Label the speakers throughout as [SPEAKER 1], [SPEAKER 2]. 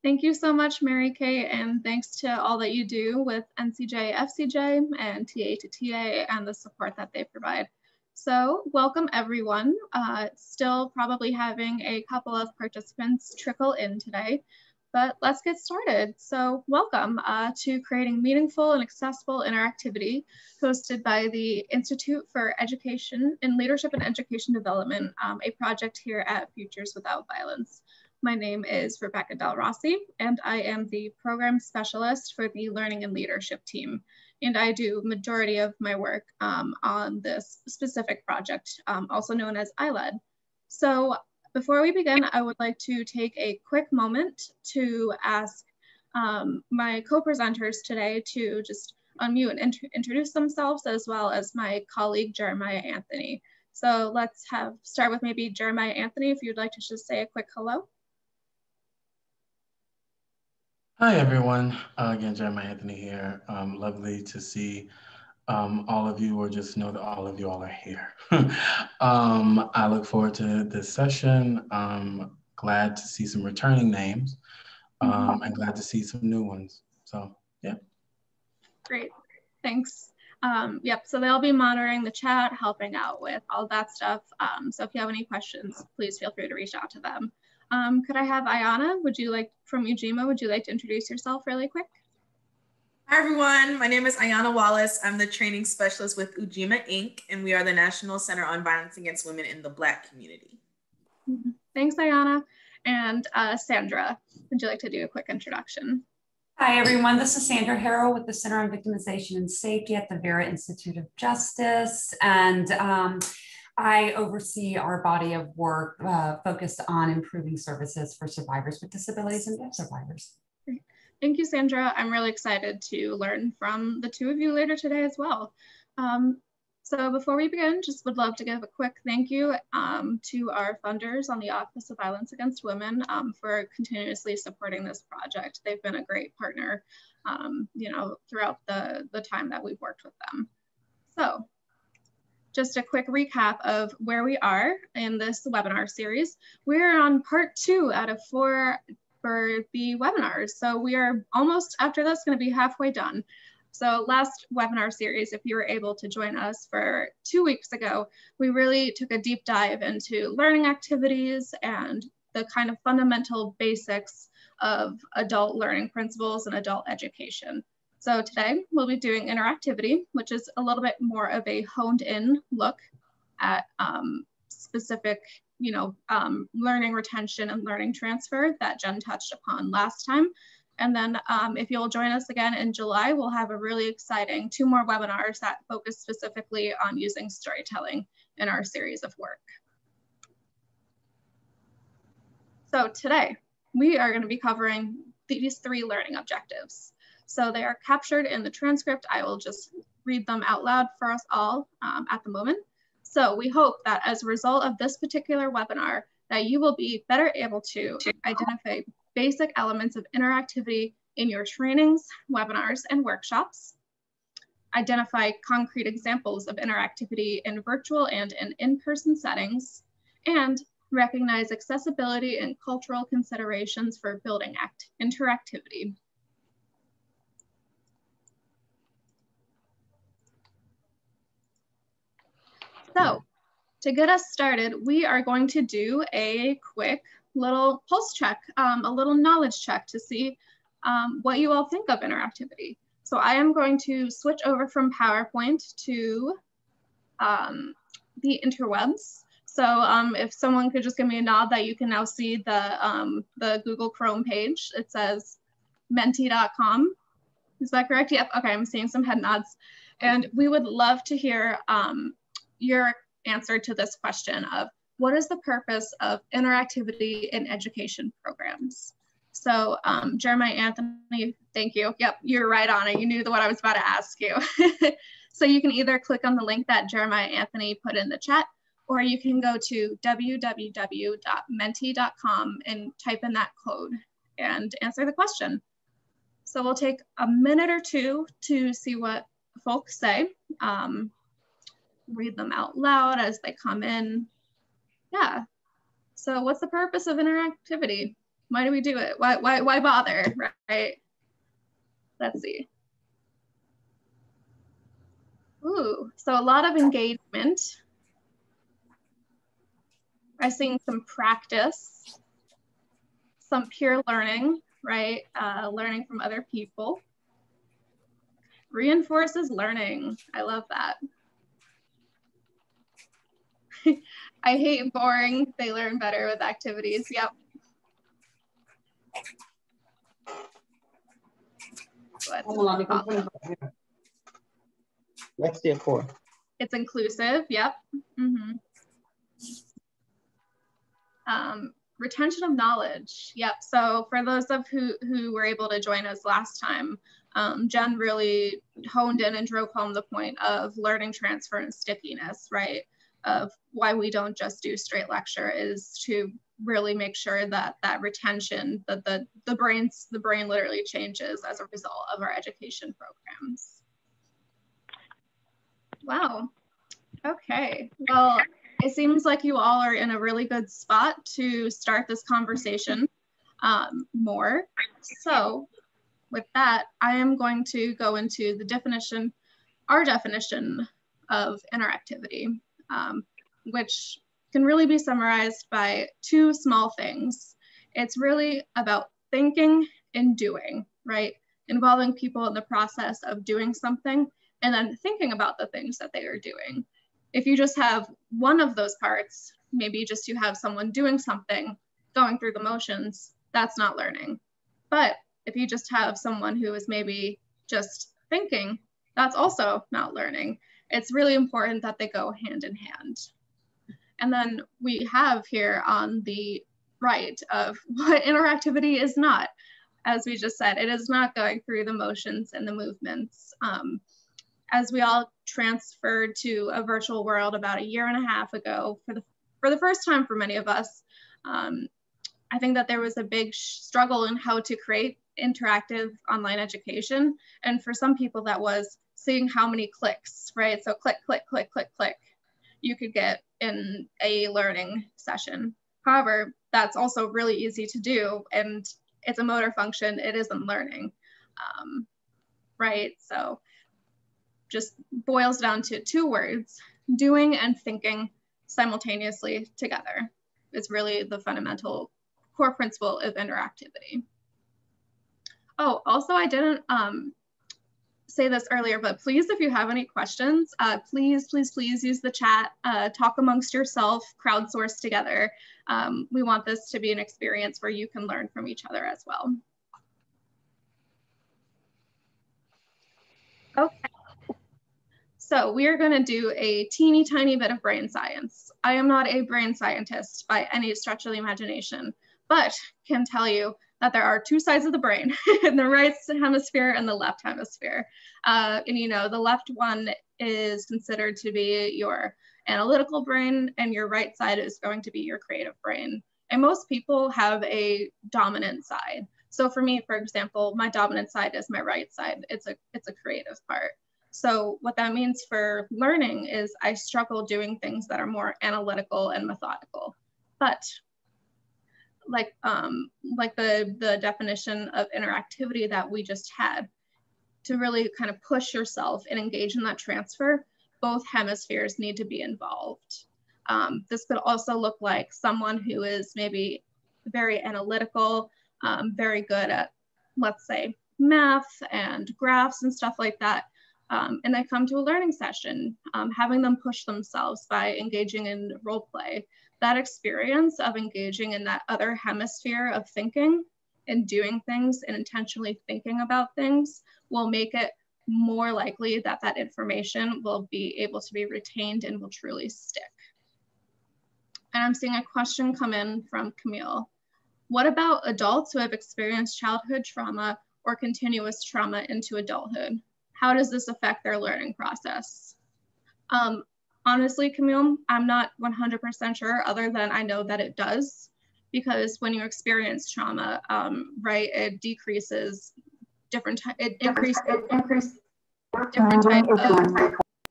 [SPEAKER 1] Thank you so much, Mary Kay, and thanks to all that you do with NCJ, FCJ, and TA to TA and the support that they provide. So welcome everyone. Still probably having a couple of participants trickle in today, but let's get started. So welcome to Creating Meaningful and Accessible Interactivity, hosted by the Institute for Education in Leadership and Education Development, a project here at Futures Without Violence. My name is Rebecca Del Rossi, and I am the program specialist for the Learning and Leadership team. And I do majority of my work on this specific project, also known as ILED. So before we begin, I would like to take a quick moment to ask my co-presenters today to just unmute and introduce themselves, as well as my colleague, Jeremiah Anthony. So let's start with maybe Jeremiah Anthony, if you'd like to just say a quick hello.
[SPEAKER 2] Hi, everyone. Again, Jeremiah Anthony here. Lovely to see all of you, or just know that all of you all are here. I look forward to this session. Glad to see some returning names and glad to see some new ones. So, yeah.
[SPEAKER 1] Great, thanks. Yep, so they'll be monitoring the chat, helping out with all that stuff. So if you have any questions, please feel free to reach out to them. Could I have Ayana, from Ujima, would you like to introduce yourself really quick?
[SPEAKER 3] Hi everyone, my name is Ayana Wallace. I'm the training specialist with Ujima Inc. and we are the National Center on Violence Against Women in the Black community.
[SPEAKER 1] Thanks, Ayana. And Sandra, would you like to do a quick introduction?
[SPEAKER 4] Hi everyone, this is Sandra Harrell with the Center on Victimization and Safety at the Vera Institute of Justice. And I oversee our body of work focused on improving services for survivors with disabilities and deaf survivors.
[SPEAKER 1] Great. Thank you, Sandra. I'm really excited to learn from the two of you later today as well. So before we begin, just would love to give a quick thank you to our funders on the Office of Violence Against Women for continuously supporting this project. They've been a great partner, throughout the time that we've worked with them. So just a quick recap of where we are in this webinar series. We're on part 2 out of 4 for the webinars. So we are almost, after this, going to be halfway done. So last webinar series, if you were able to join us for 2 weeks ago, we really took a deep dive into learning activities and the kind of fundamental basics of adult learning principles and adult education. So today we'll be doing interactivity, which is a little bit more of a honed in look at specific, learning retention and learning transfer that Jen touched upon last time. And then if you'll join us again in July, we'll have a really exciting 2 more webinars that focus specifically on using storytelling in our series of work. So today we are going to be covering these 3 learning objectives. So they are captured in the transcript. I will just read them out loud for us all at the moment. So we hope that as a result of this particular webinar, that you will be better able to identify basic elements of interactivity in your trainings, webinars, and workshops, identify concrete examples of interactivity in virtual and in-person settings, and recognize accessibility and cultural considerations for building interactivity. So to get us started, we are going to do a quick little pulse check, a little knowledge check to see what you all think of interactivity. So I am going to switch over from PowerPoint to the interwebs. So if someone could just give me a nod that you can now see the Google Chrome page. It says menti.com. Is that correct? Yep. Okay, I'm seeing some head nods. And we would love to hear your answer to this question of what is the purpose of interactivity in education programs? So Jeremiah Anthony, thank you. Yep, you're right on it. You knew what I was about to ask you. So you can either click on the link that Jeremiah Anthony put in the chat, or you can go to www.menti.com and type in that code and answer the question. So we'll take a minute or 2 to see what folks say. Read them out loud as they come in. Yeah. So what's the purpose of interactivity? Why do we do it? Why bother, right? Let's see. Ooh, so a lot of engagement. I'm seeing some practice, some peer learning, right? Learning from other people. Reinforces learning. I love that. I hate boring. They learn better with activities. Yep.
[SPEAKER 5] Let's do 4.
[SPEAKER 1] It's inclusive. Yep. Mm-hmm. Retention of knowledge. Yep. So for those of who were able to join us last time, Jen really honed in and drove home the point of learning transfer and stickiness, right? Of why we don't just do straight lecture is to really make sure that that retention, that the brain literally changes as a result of our education programs. Wow. Okay. Well, it seems like you all are in a really good spot to start this conversation more. So with that, I am going to go into the definition, our definition of interactivity, which can really be summarized by 2 small things. It's really about thinking and doing, right? Involving people in the process of doing something and then thinking about the things that they are doing. If you just have one of those parts, maybe just you have someone doing something, going through the motions, that's not learning. But if you just have someone who is maybe just thinking, that's also not learning. It's really important that they go hand in hand. And then we have here on the right of what interactivity is not. As we just said, it is not going through the motions and the movements. As we all transferred to a virtual world about 1.5 years ago, for the first time for many of us, I think that there was a big struggle in how to create interactive online education. And for some people that was seeing how many clicks, right? So click, click, click, click, click, you could get in a learning session. However, that's also really easy to do, and it's a motor function, it isn't learning, right? So just boils down to 2 words, doing and thinking simultaneously together is really the fundamental core principle of interactivity. Oh, also I didn't say this earlier, but please, if you have any questions, please use the chat, talk amongst yourself, crowdsource together. We want this to be an experience where you can learn from each other as well. Okay. So we are going to do a teeny tiny bit of brain science. I am not a brain scientist by any stretch of the imagination, but can tell you that there are 2 sides of the brain, in the right hemisphere and the left hemisphere. And you know, the left one is considered to be your analytical brain, and your right side is going to be your creative brain. And most people have a dominant side. So for me, for example, my dominant side is my right side. It's a creative part. So what that means for learning is I struggle doing things that are more analytical and methodical. But like the definition of interactivity that we just had, to really kind of push yourself and engage in that transfer, both hemispheres need to be involved. This could also look like someone who is maybe very analytical, very good at, let's say, math and graphs and stuff like that. And they come to a learning session, having them push themselves by engaging in role play. That experience of engaging in that other hemisphere of thinking and doing things and intentionally thinking about things will make it more likely that that information will be able to be retained and will truly stick. And I'm seeing a question come in from Camille. What about adults who have experienced childhood trauma or continuous trauma into adulthood? How does this affect their learning process? Honestly, Camille, I'm not 100% sure, other than I know that it does, because when you experience trauma, right, it decreases different type of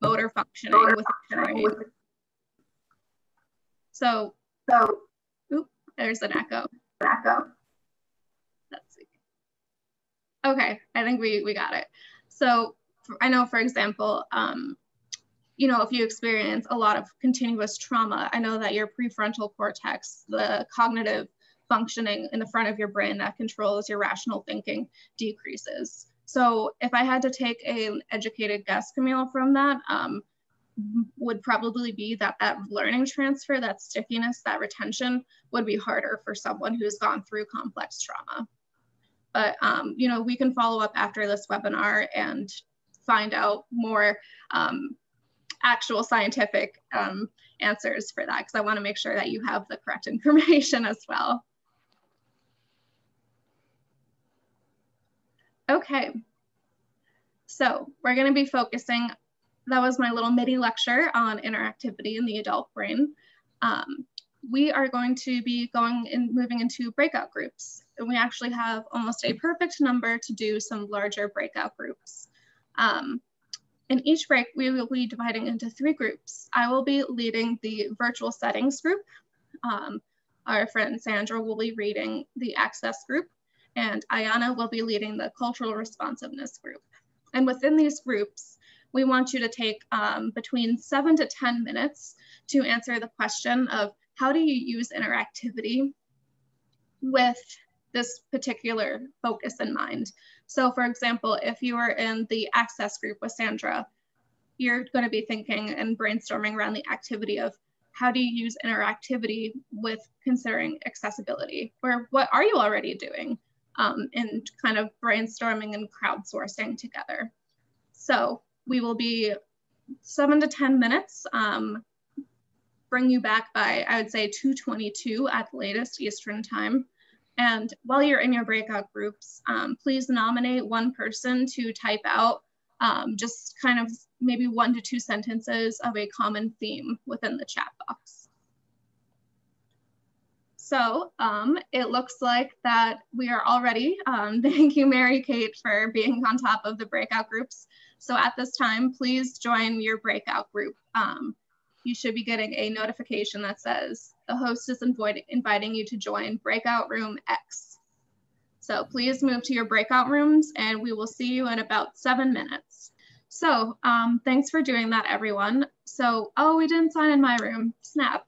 [SPEAKER 1] motor functioning within the brain. So, oop, there's an echo. Okay, I think we got it. So I know, for example, you know, if you experience a lot of continuous trauma, I know that your prefrontal cortex, the cognitive functioning in the front of your brain that controls your rational thinking, decreases. So if I had to take an educated guess, Camille, from that, would probably be that that learning transfer, that stickiness, that retention would be harder for someone who's gone through complex trauma. But, you know, we can follow up after this webinar and find out more actual scientific answers for that, because I want to make sure that you have the correct information as well. Okay, so we're going to be focusing, that was my little mini lecture on interactivity in the adult brain. We are going to be moving into breakout groups. And we actually have almost a perfect number to do some larger breakout groups. In each break, we will be dividing into 3 groups. I will be leading the virtual settings group. Our friend Sandra will be reading the access group, and Ayana will be leading the cultural responsiveness group. And within these groups, we want you to take between 7 to 10 minutes to answer the question of how do you use interactivity with this particular focus in mind. So for example, if you are in the access group with Sandra, you're going to be thinking and brainstorming around the activity of how do you use interactivity with considering accessibility, or what are you already doing in kind of brainstorming and crowdsourcing together. So we will be 7 to 10 minutes, bring you back by, I would say 2:22 at the latest Eastern time. And while you're in your breakout groups, please nominate one person to type out just kind of maybe 1 to 2 sentences of a common theme within the chat box. So it looks like that we are all ready. Thank you, Mary Kate, for being on top of the breakout groups. So at this time, please join your breakout group. You should be getting a notification that says the host is inviting you to join breakout room X. So please move to your breakout rooms and we will see you in about 7 minutes. So thanks for doing that, everyone. So, oh, we didn't sign in my room, snap.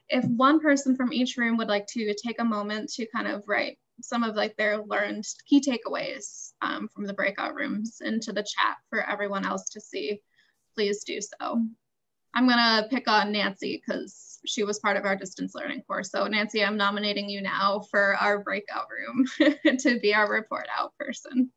[SPEAKER 1] If one person from each room would like to take a moment to kind of write some of like their learned key takeaways from the breakout rooms into the chat for everyone else to see, please do so. I'm gonna pick on Nancy because she was part of our distance learning course. So Nancy, I'm nominating you now for our breakout room to be our report out person.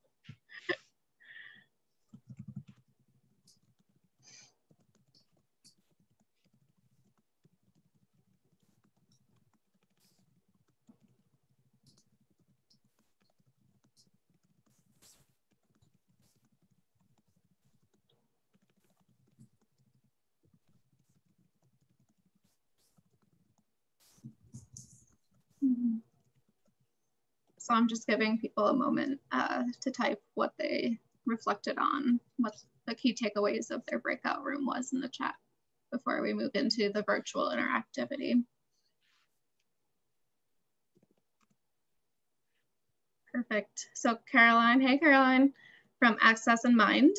[SPEAKER 1] So I'm just giving people a moment to type what they reflected on, what the key takeaways of their breakout room was in the chat before we move into the virtual interactivity. Perfect. So Caroline, hey Caroline, from Access in Mind,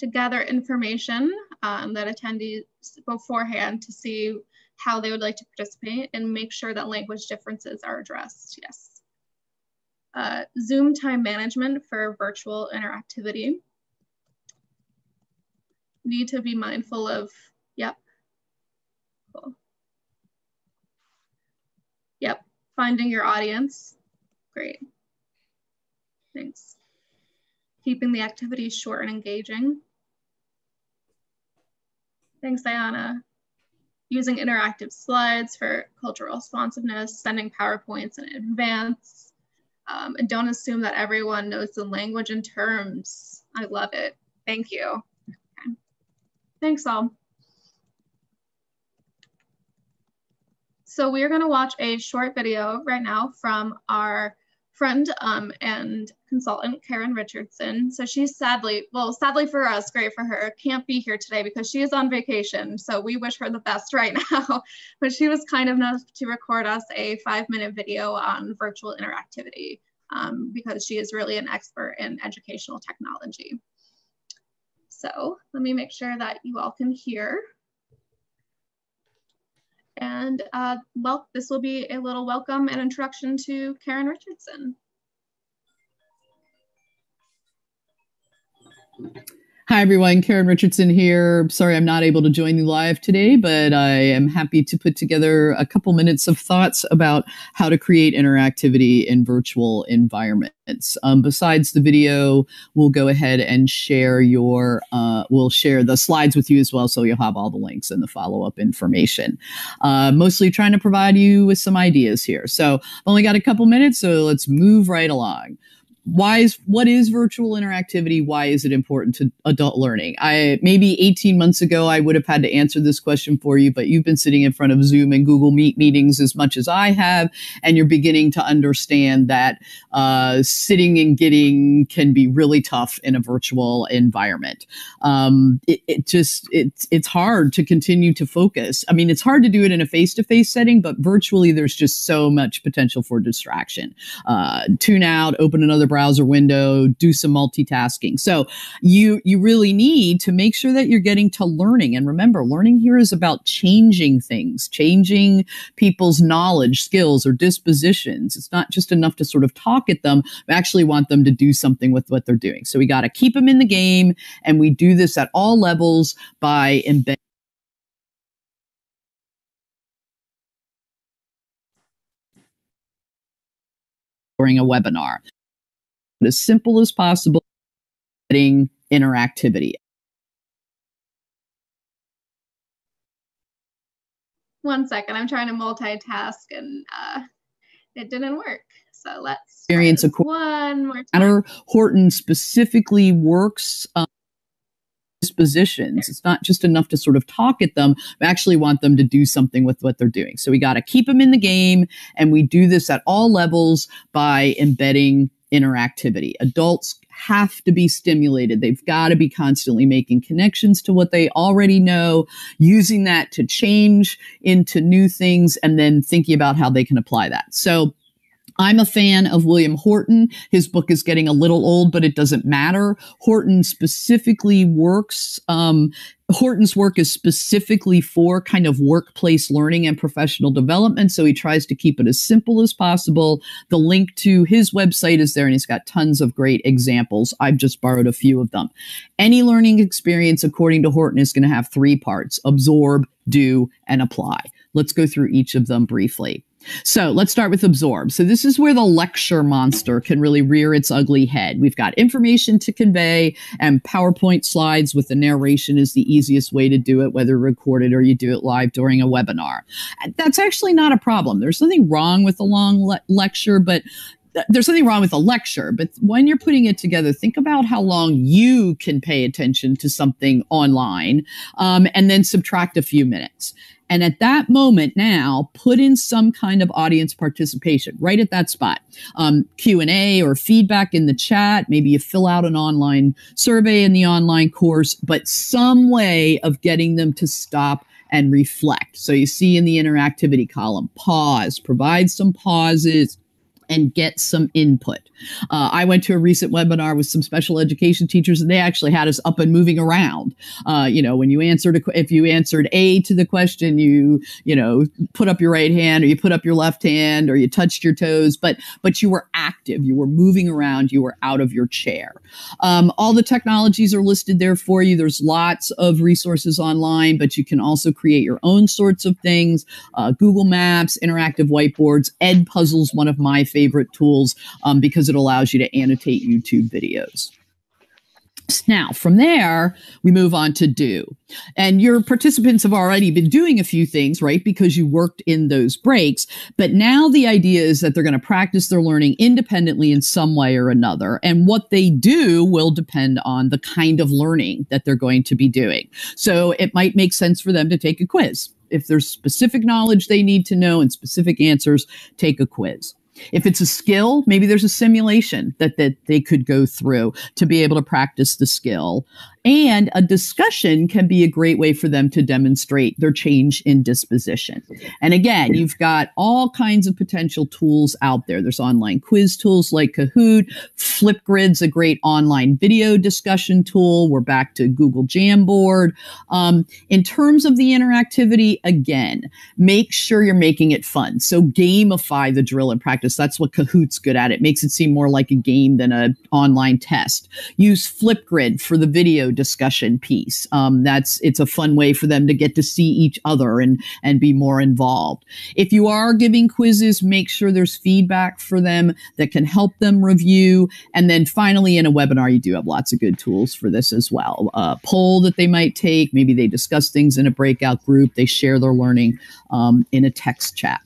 [SPEAKER 1] to gather information that attendees beforehand to see how they would like to participate and make sure that language differences are addressed, yes. Zoom time management for virtual interactivity. Need to be mindful of, yep. Cool. Yep, finding your audience, great. Thanks. Keeping the activities short and engaging. Thanks, Diana. Using interactive slides for cultural responsiveness, sending PowerPoints in advance. And don't assume that everyone knows the language and terms. I love it. Thank you. Okay. Thanks all. So we are going to watch a short video right now from our friend and consultant, Karen Richardson. So she's sadly for us, great for her, can't be here today because she is on vacation. So we wish her the best right now. But she was kind enough to record us a 5-minute video on virtual interactivity. because she is really an expert in educational technology. So let me make sure that you all can hear. And well, this will be a little welcome and introduction to Karen Richardson.
[SPEAKER 5] Hi, everyone. Karen Richardson here. Sorry I'm not able to join you live today, but I am happy to put together a couple minutes of thoughts about how to create interactivity in virtual environments. Besides the video, we'll go ahead and share we'll share the slides with you as well, so you'll have all the links and the follow-up information. Mostly trying to provide you with some ideas here. So I've only got a couple minutes, so let's move right along. What is virtual interactivity? Why is it important to adult learning? Maybe 18 months ago, I would have had to answer this question for you, but you've been sitting in front of Zoom and Google Meet meetings as much as I have, and you're beginning to understand that sitting and getting can be really tough in a virtual environment. It's hard to continue to focus. I mean, it's hard to do it in a face-to-face setting, but virtually there's just so much potential for distraction. Tune out, open another browser window, do some multitasking. So you really need to make sure that you're getting to learning. And remember, learning here is about changing things, changing people's knowledge, skills, or dispositions. It's not just enough to sort of talk at them. We actually want them to do something with what they're doing. So we got to keep them in the game. And we do this at all levels by embedding during a webinar. As simple as possible, getting interactivity.
[SPEAKER 1] One second, I'm trying to multitask and it didn't work. So let's
[SPEAKER 5] experience
[SPEAKER 1] one more time.
[SPEAKER 5] Horton specifically works dispositions. It's not just enough to sort of talk at them. We actually want them to do something with what they're doing. So we got to keep them in the game, and we do this at all levels by embedding interactivity. Adults have to be stimulated. They've got to be constantly making connections to what they already know, using that to change into new things, and then thinking about how they can apply that. So I'm a fan of William Horton. His book is getting a little old, but it doesn't matter. Horton's work is specifically for kind of workplace learning and professional development. So he tries to keep it as simple as possible. The link to his website is there, and he's got tons of great examples. I've just borrowed a few of them. Any learning experience, according to Horton, is going to have three parts: absorb, do, and apply. Let's go through each of them briefly. So let's start with absorb. So this is where the lecture monster can really rear its ugly head. We've got information to convey, and PowerPoint slides with the narration is the easiest way to do it, whether recorded or you do it live during a webinar. That's actually not a problem. There's nothing wrong with a long lecture, but there's something wrong with a lecture, but when you're putting it together, think about how long you can pay attention to something online, and then subtract a few minutes. And at that moment now, put in some kind of audience participation right at that spot. Q&A or feedback in the chat. Maybe you fill out an online survey in the online course, but some way of getting them to stop and reflect. So you see in the interactivity column, pause, provide some pauses, and get some input. I went to a recent webinar with some special education teachers, and they actually had us up and moving around. When you answered, if you answered A to the question, you put up your right hand, or you put up your left hand, or you touched your toes, but you were active, you were moving around, you were out of your chair. All the technologies are listed there for you. There's lots of resources online, but you can also create your own sorts of things. Google Maps, interactive whiteboards, Edpuzzle's one of my favorite tools because it allows you to annotate YouTube videos. Now, from there, we move on to do. And your participants have already been doing a few things, right? Because you worked in those breaks. But now the idea is that they're going to practice their learning independently in some way or another. And what they do will depend on the kind of learning that they're going to be doing. So it might make sense for them to take a quiz. If there's specific knowledge they need to know and specific answers, take a quiz. If it's a skill, maybe there's a simulation that they could go through to be able to practice the skill. And a discussion can be a great way for them to demonstrate their change in disposition. And again, you've got all kinds of potential tools out there. There's online quiz tools like Kahoot. Flipgrid's a great online video discussion tool. We're back to Google Jamboard. In terms of the interactivity, again, make sure you're making it fun. So gamify the drill and practice. That's what Kahoot's good at. It makes it seem more like a game than an online test. Use Flipgrid for the video discussion piece. It's a fun way for them to get to see each other and be more involved. If you are giving quizzes, make sure there's feedback for them that can help them review. And then finally, in a webinar, you do have lots of good tools for this as well. A poll that they might take. Maybe they discuss things in a breakout group. They share their learning in a text chat.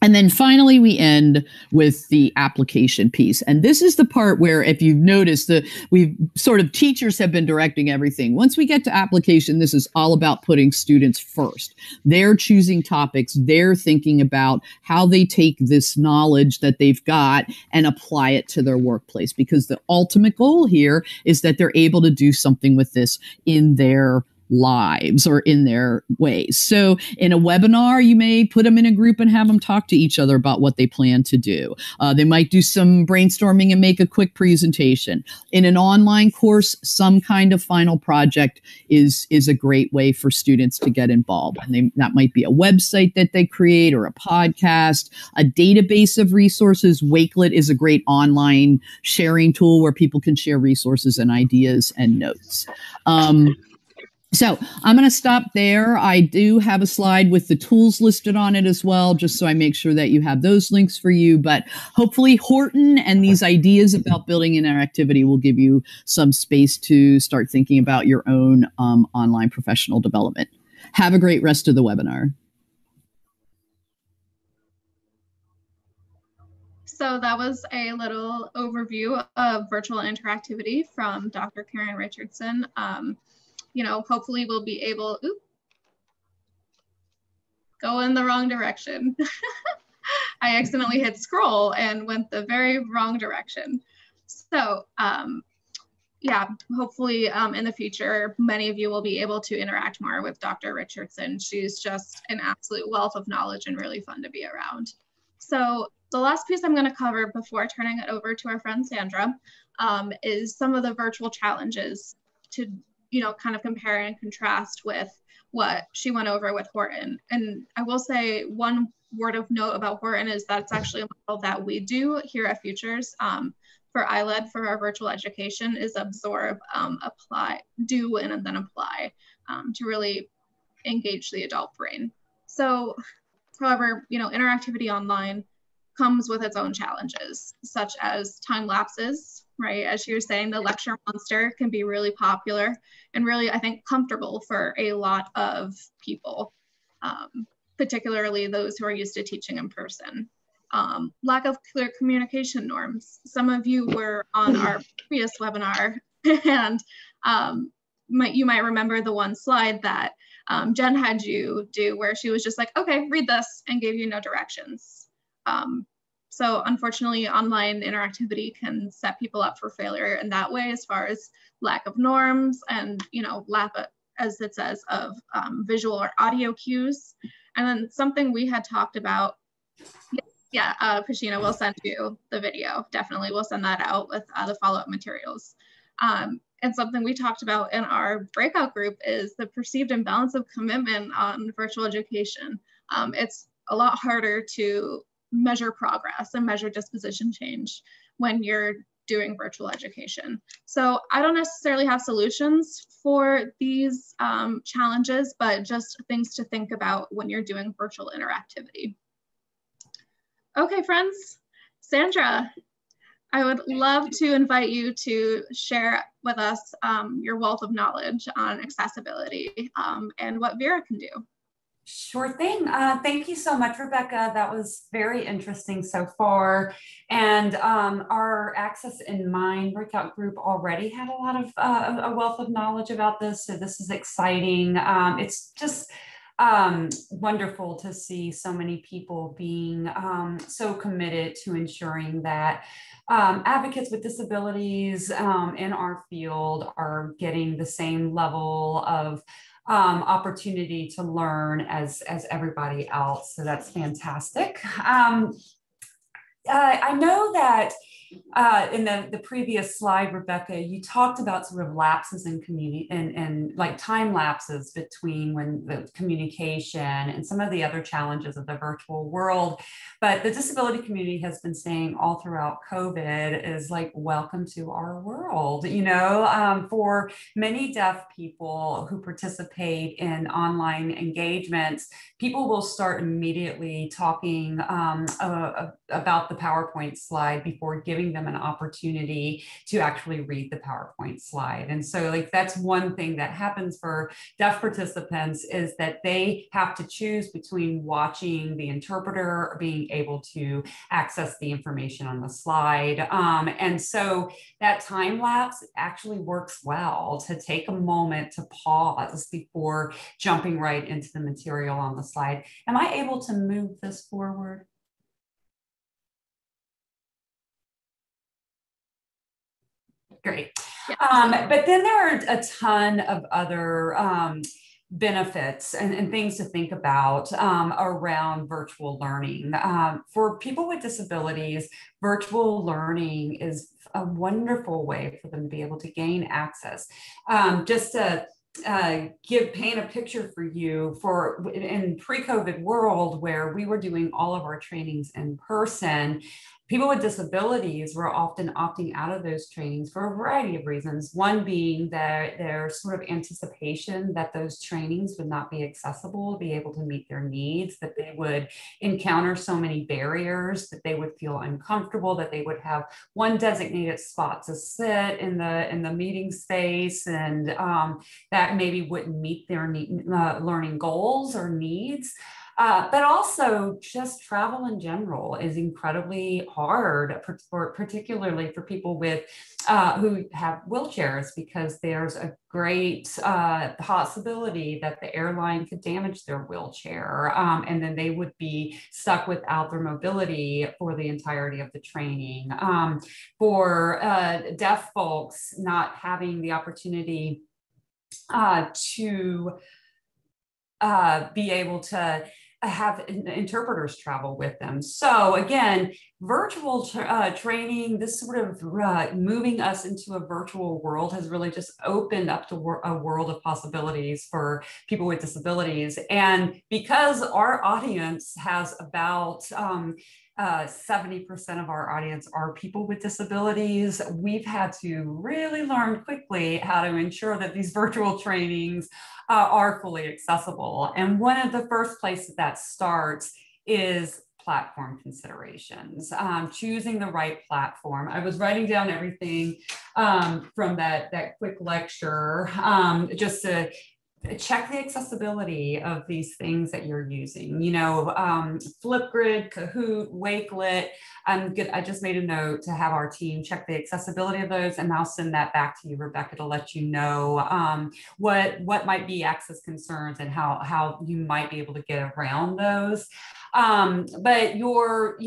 [SPEAKER 5] And then finally, we end with the application piece. And this is the part where, if you've noticed, teachers have been directing everything. Once we get to application, this is all about putting students first. They're choosing topics. They're thinking about how they take this knowledge that they've got and apply it to their workplace, because the ultimate goal here is that they're able to do something with this in their lives or in their ways. So in a webinar, you may put them in a group and have them talk to each other about what they plan to do. They might do some brainstorming and make a quick presentation. In an online course, some kind of final project is a great way for students to get involved. And that might be a website that they create, or a podcast, a database of resources. Wakelet is a great online sharing tool where people can share resources and ideas and notes. So I'm going to stop there. I do have a slide with the tools listed on it as well, just so I make sure that you have those links for you. But hopefully Horton and these ideas about building interactivity will give you some space to start thinking about your own online professional development. Have a great rest of the webinar.
[SPEAKER 1] So that was a little overview of virtual interactivity from Dr. Karen Richardson. Hopefully we'll be able, go in the wrong direction. I accidentally hit scroll and went the very wrong direction. So hopefully in the future, many of you will be able to interact more with Dr. Richardson. She's just an absolute wealth of knowledge and really fun to be around. So the last piece I'm going to cover before turning it over to our friend Sandra is some of the virtual challenges to kind of compare and contrast with what she went over with Horton. And I will say one word of note about Horton is that it's actually a model that we do here at Futures for iLED for our virtual education, is absorb, apply, do, and then apply to really engage the adult brain. So, however, interactivity online comes with its own challenges, such as time lapses, right? As you were saying, the lecture monster can be really popular and really, I think, comfortable for a lot of people, particularly those who are used to teaching in person. Lack of clear communication norms. Some of you were on our previous webinar, and you might remember the one slide that Jen had you do, where she was just like, okay, read this, and gave you no directions. So unfortunately, online interactivity can set people up for failure in that way, as far as lack of norms and, lack of, as it says, of visual or audio cues. And then something we had talked about, Christina, we'll send you the video. Definitely, we'll send that out with the follow-up materials. And something we talked about in our breakout group is the perceived imbalance of commitment on virtual education. It's a lot harder to measure progress and measure disposition change when you're doing virtual education. So I don't necessarily have solutions for these challenges, but just things to think about when you're doing virtual interactivity. Okay, friends, Sandra, I would love to invite you to share with us your wealth of knowledge on accessibility and what Vera can do.
[SPEAKER 4] Sure thing. Thank you so much, Rebecca. That was very interesting so far. And our Access in Mind breakout group already had a lot of a wealth of knowledge about this. So this is exciting. It's just wonderful to see so many people being so committed to ensuring that advocates with disabilities in our field are getting the same level of opportunity to learn as everybody else. So that's fantastic. I know that in the previous slide, Rebecca, you talked about sort of lapses in community and like time lapses between when the communication and some of the other challenges of the virtual world. But the disability community has been saying all throughout COVID is like, welcome to our world. You know, for many deaf people who participate in online engagements, people will start immediately talking about the PowerPoint slide before giving them an opportunity to actually read the PowerPoint slide. And so like that's one thing that happens for deaf participants is that they have to choose between watching the interpreter or being able to access the information on the slide. And so that time lapse actually works well to take a moment to pause before jumping right into the material on the slide. Am I able to move this forward? Great. Yeah. But then there are a ton of other benefits and things to think about around virtual learning. For people with disabilities, virtual learning is a wonderful way for them to be able to gain access. Just to paint a picture for you, for in pre-COVID world where we were doing all of our trainings in person, people with disabilities were often opting out of those trainings for a variety of reasons. One being that their sort of anticipation that those trainings would not be accessible, be able to meet their needs, that they would encounter so many barriers, that they would feel uncomfortable, that they would have one designated spot to sit in the meeting space, and that maybe wouldn't meet their learning goals or needs. But also just travel in general is incredibly hard, particularly for people with who have wheelchairs, because there's a great possibility that the airline could damage their wheelchair, and then they would be stuck without their mobility for the entirety of the training. For deaf folks, not having the opportunity to be able to have interpreters travel with them. So again, virtual training, this sort of moving us into a virtual world has really just opened up to a world of possibilities for people with disabilities. And because our audience has about 70% of our audience are people with disabilities, we've had to really learn quickly how to ensure that these virtual trainings are fully accessible. And one of the first places that starts is platform considerations, choosing the right platform. I was writing down everything from that quick lecture just to check the accessibility of these things that you're using. You know, Flipgrid, Kahoot, Wakelet. I just made a note to have our team check the accessibility of those, and I'll send that back to you, Rebecca, to let you know what might be access concerns and how you might be able to get around those. But your,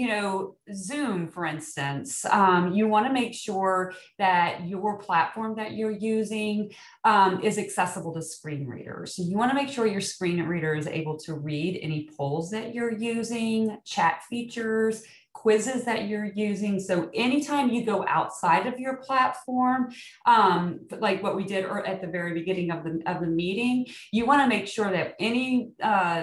[SPEAKER 4] Zoom, for instance, you want to make sure that your platform that you're using is accessible to screen readers. So you want to make sure your screen reader is able to read any polls that you're using, chat features, quizzes that you're using. So anytime you go outside of your platform, like what we did at the very beginning of the meeting, you want to make sure that any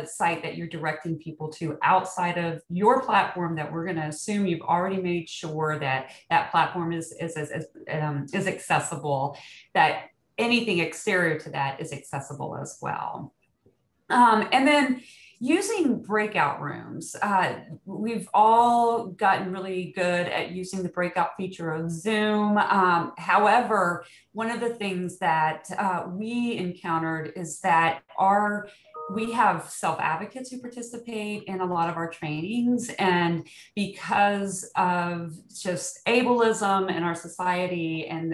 [SPEAKER 4] site that you're directing people to outside of your platform, that we're going to assume you've already made sure that that platform is accessible, that anything exterior to that is accessible as well. And then using breakout rooms. We've all gotten really good at using the breakout feature of Zoom. However, one of the things that we encountered is that our we have self-advocates who participate in a lot of our trainings, and because of just ableism in our society and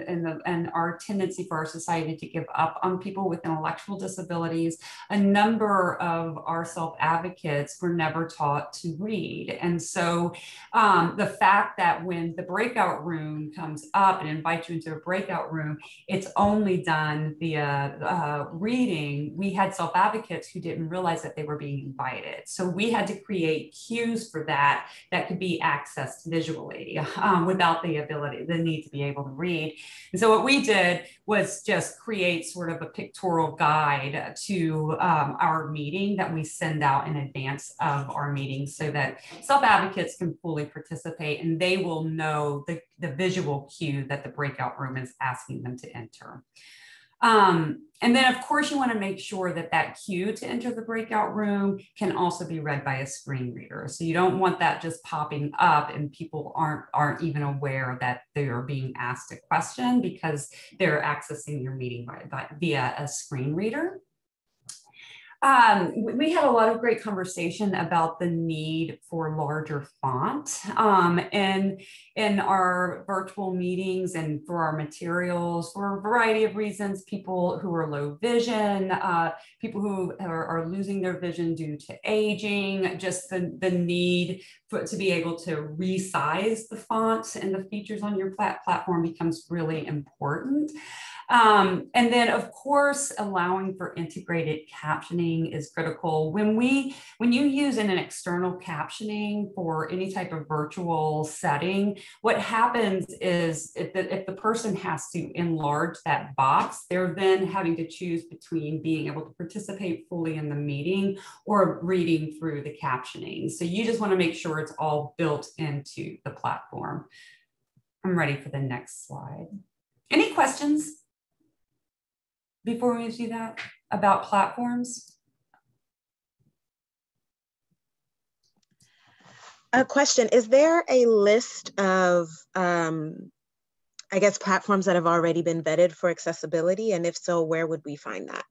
[SPEAKER 4] our tendency for our society to give up on people with intellectual disabilities, a number of our self-advocates were never taught to read. And so the fact that when the breakout room comes up and invites you into a breakout room, it's only done via reading. We had self-advocates who didn't realize that they were being invited. So we had to create cues for that could be accessed visually without the need to be able to read. And so what we did was just create sort of a pictorial guide to our meeting that we send out in advance of our meeting, so that self-advocates can fully participate and they will know the visual cue that the breakout room is asking them to enter. And then of course you want to make sure that that cue to enter the breakout room can also be read by a screen reader. So you don't want that just popping up and people aren't even aware that they are being asked a question because they're accessing your meeting via a screen reader. We had a lot of great conversation about the need for larger font in our virtual meetings and for our materials for a variety of reasons. People who are low vision, people who are losing their vision due to aging, just the need to be able to resize the font and the features on your platform becomes really important. And then of course, allowing for integrated captioning is critical. When you use an external captioning for any type of virtual setting, what happens is if the person has to enlarge that box, they're then having to choose between being able to participate fully in the meeting or reading through the captioning. So you just want to make sure it's all built into the platform. I'm ready for the next slide. Any questions before we do that about platforms?
[SPEAKER 6] A question, is there a list of, I guess, platforms that have already been vetted for accessibility? And if so, where would we find that?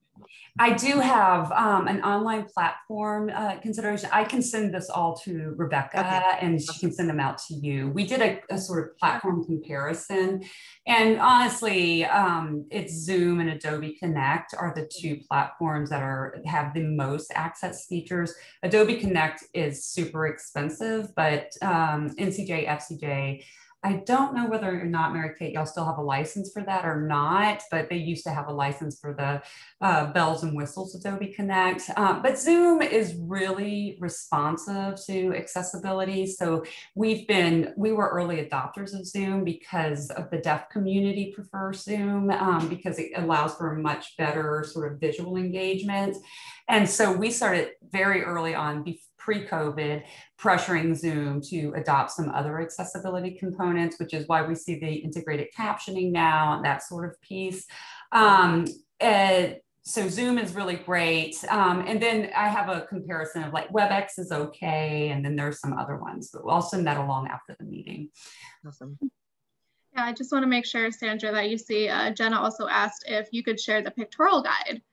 [SPEAKER 4] I do have an online platform consideration. I can send this all to Rebecca, okay, and she can send them out to you. We did a sort of platform comparison, and honestly, it's Zoom and Adobe Connect are the two platforms that have the most access features. Adobe Connect is super expensive, but NCJ, FCJ, I don't know whether or not, Mary Kate, y'all still have a license for that or not, but they used to have a license for the bells and whistles Adobe Connect. But Zoom is really responsive to accessibility. So we were early adopters of Zoom because of the deaf community prefer Zoom because it allows for a much better sort of visual engagement. And so we started very early on, pre-COVID, pressuring Zoom to adopt some other accessibility components, which is why we see the integrated captioning now and that sort of piece. So Zoom is really great. And then I have a comparison of like WebEx is okay. And then there's some other ones, but I'll send that along after the meeting.
[SPEAKER 6] Awesome.
[SPEAKER 1] Yeah, I just want to make sure, Sandra, that you see Jenna also asked if you could share the pictorial guide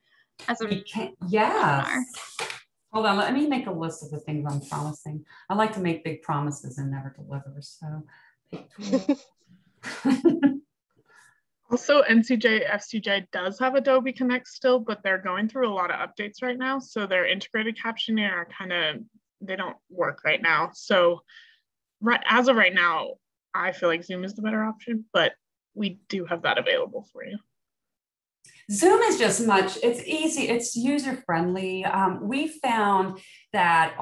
[SPEAKER 1] as a
[SPEAKER 4] yes. Hold on, let me make a list of the things I'm promising. I like to make big promises and never deliver, so pictorial.
[SPEAKER 7] Also, NCJ, FCJ does have Adobe Connect still, but they're going through a lot of updates right now. So their integrated captioning are they don't work right now. So as of right now, I feel like Zoom is the better option, but we do have that available for you.
[SPEAKER 4] Zoom is just it's easy, it's user-friendly. We found that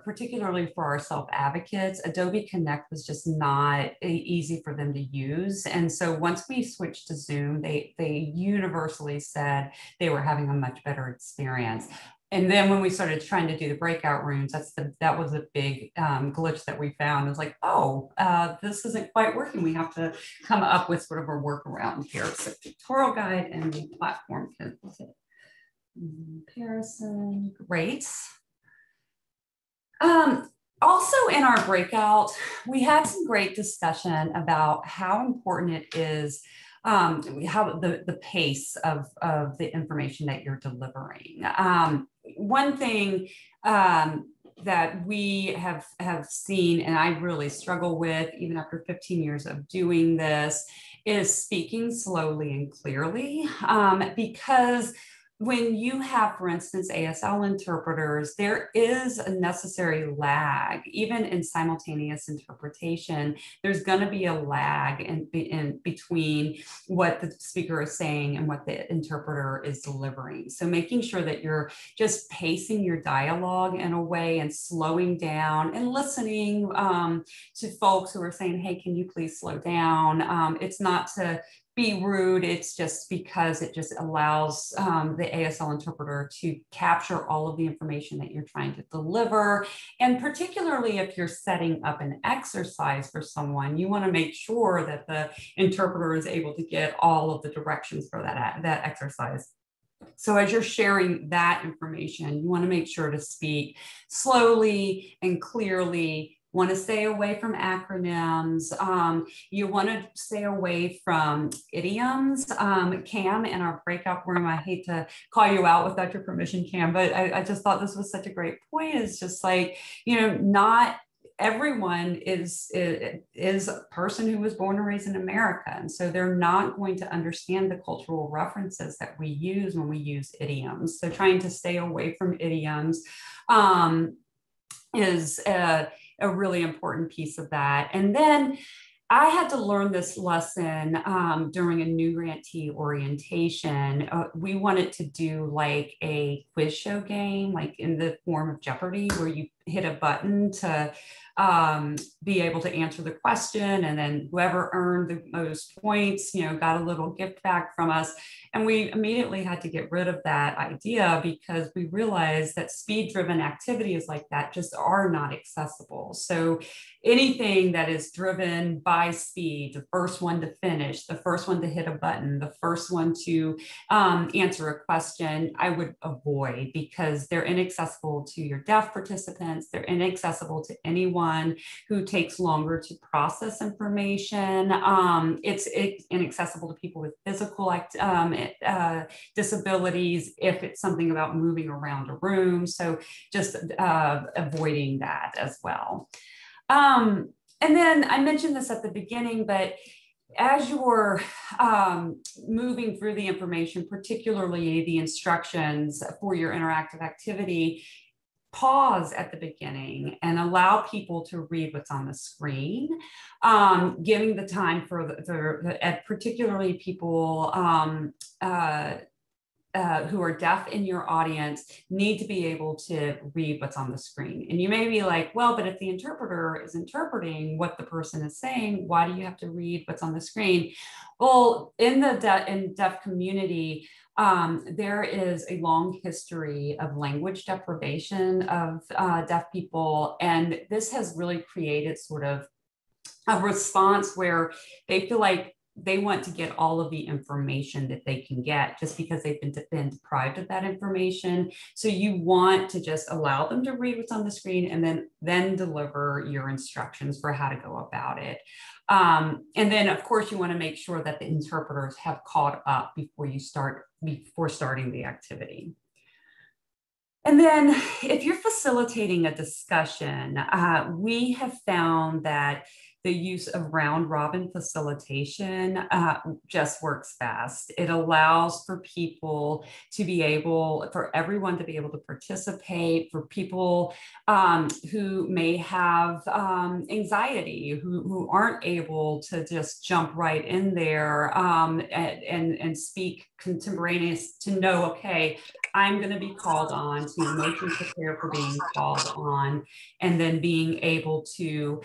[SPEAKER 4] particularly for our self-advocates, Adobe Connect was just not easy for them to use. And so once we switched to Zoom, they universally said they were having a much better experience. And then when we started trying to do the breakout rooms, that was a big glitch that we found. It was like, oh, this isn't quite working. We have to come up with sort of a workaround here. So tutorial guide and the platform comparison, great. Also in our breakout, we had some great discussion about how important it is how the pace of the information that you're delivering. one thing that we have seen, and I really struggle with even after 15 years of doing this, is speaking slowly and clearly, because when you have, for instance, ASL interpreters, there is a necessary lag. Even in simultaneous interpretation, there's going to be a lag in between what the speaker is saying and what the interpreter is delivering. So making sure that you're just pacing your dialogue in a way and slowing down and listening to folks who are saying, hey, can you please slow down? It's not to be rude, it's just because it just allows the ASL interpreter to capture all of the information that you're trying to deliver. And particularly if you're setting up an exercise for someone, you want to make sure that the interpreter is able to get all of the directions for that exercise. So as you're sharing that information, you want to make sure to speak slowly and clearly. Want to stay away from acronyms. You want to stay away from idioms. Cam, in our breakout room, I hate to call you out without your permission, Cam, but I just thought this was such a great point. It's just like, you know, not everyone is a person who was born and raised in America. And so they're not going to understand the cultural references that we use when we use idioms. So trying to stay away from idioms is a really important piece of that. And then I had to learn this lesson during a new grantee orientation. We wanted to do like a quiz show game, like in the form of Jeopardy, where you hit a button to be able to answer the question, and then whoever earned the most points, you know, got a little gift back from us. And we immediately had to get rid of that idea because we realized that speed-driven activities like that just are not accessible. So anything that is driven by speed, the first one to finish, the first one to hit a button, the first one to answer a question, I would avoid, because they're inaccessible to your deaf participants. They're inaccessible to anyone who takes longer to process information. It's inaccessible to people with physical disabilities if it's something about moving around a room. So just avoiding that as well. And then I mentioned this at the beginning, but as you're moving through the information, particularly the instructions for your interactive activity, pause at the beginning and allow people to read what's on the screen, giving the time for particularly people who are deaf in your audience need to be able to read what's on the screen. And you may be like, well, but if the interpreter is interpreting what the person is saying, why do you have to read what's on the screen? Well, in the deaf community, there is a long history of language deprivation of deaf people. And this has really created sort of a response where they feel like they want to get all of the information that they can get just because they've been deprived of that information. So you want to just allow them to read what's on the screen and then deliver your instructions for how to go about it. And then of course you want to make sure that the interpreters have caught up before starting the activity. And then if you're facilitating a discussion, we have found that the use of round robin facilitation just works best. It allows for people to be able, for everyone to be able to participate, for people who may have anxiety, who aren't able to just jump right in there and speak contemporaneous, to know, okay, I'm going to be called on, to emotionally prepare for being called on, and then being able to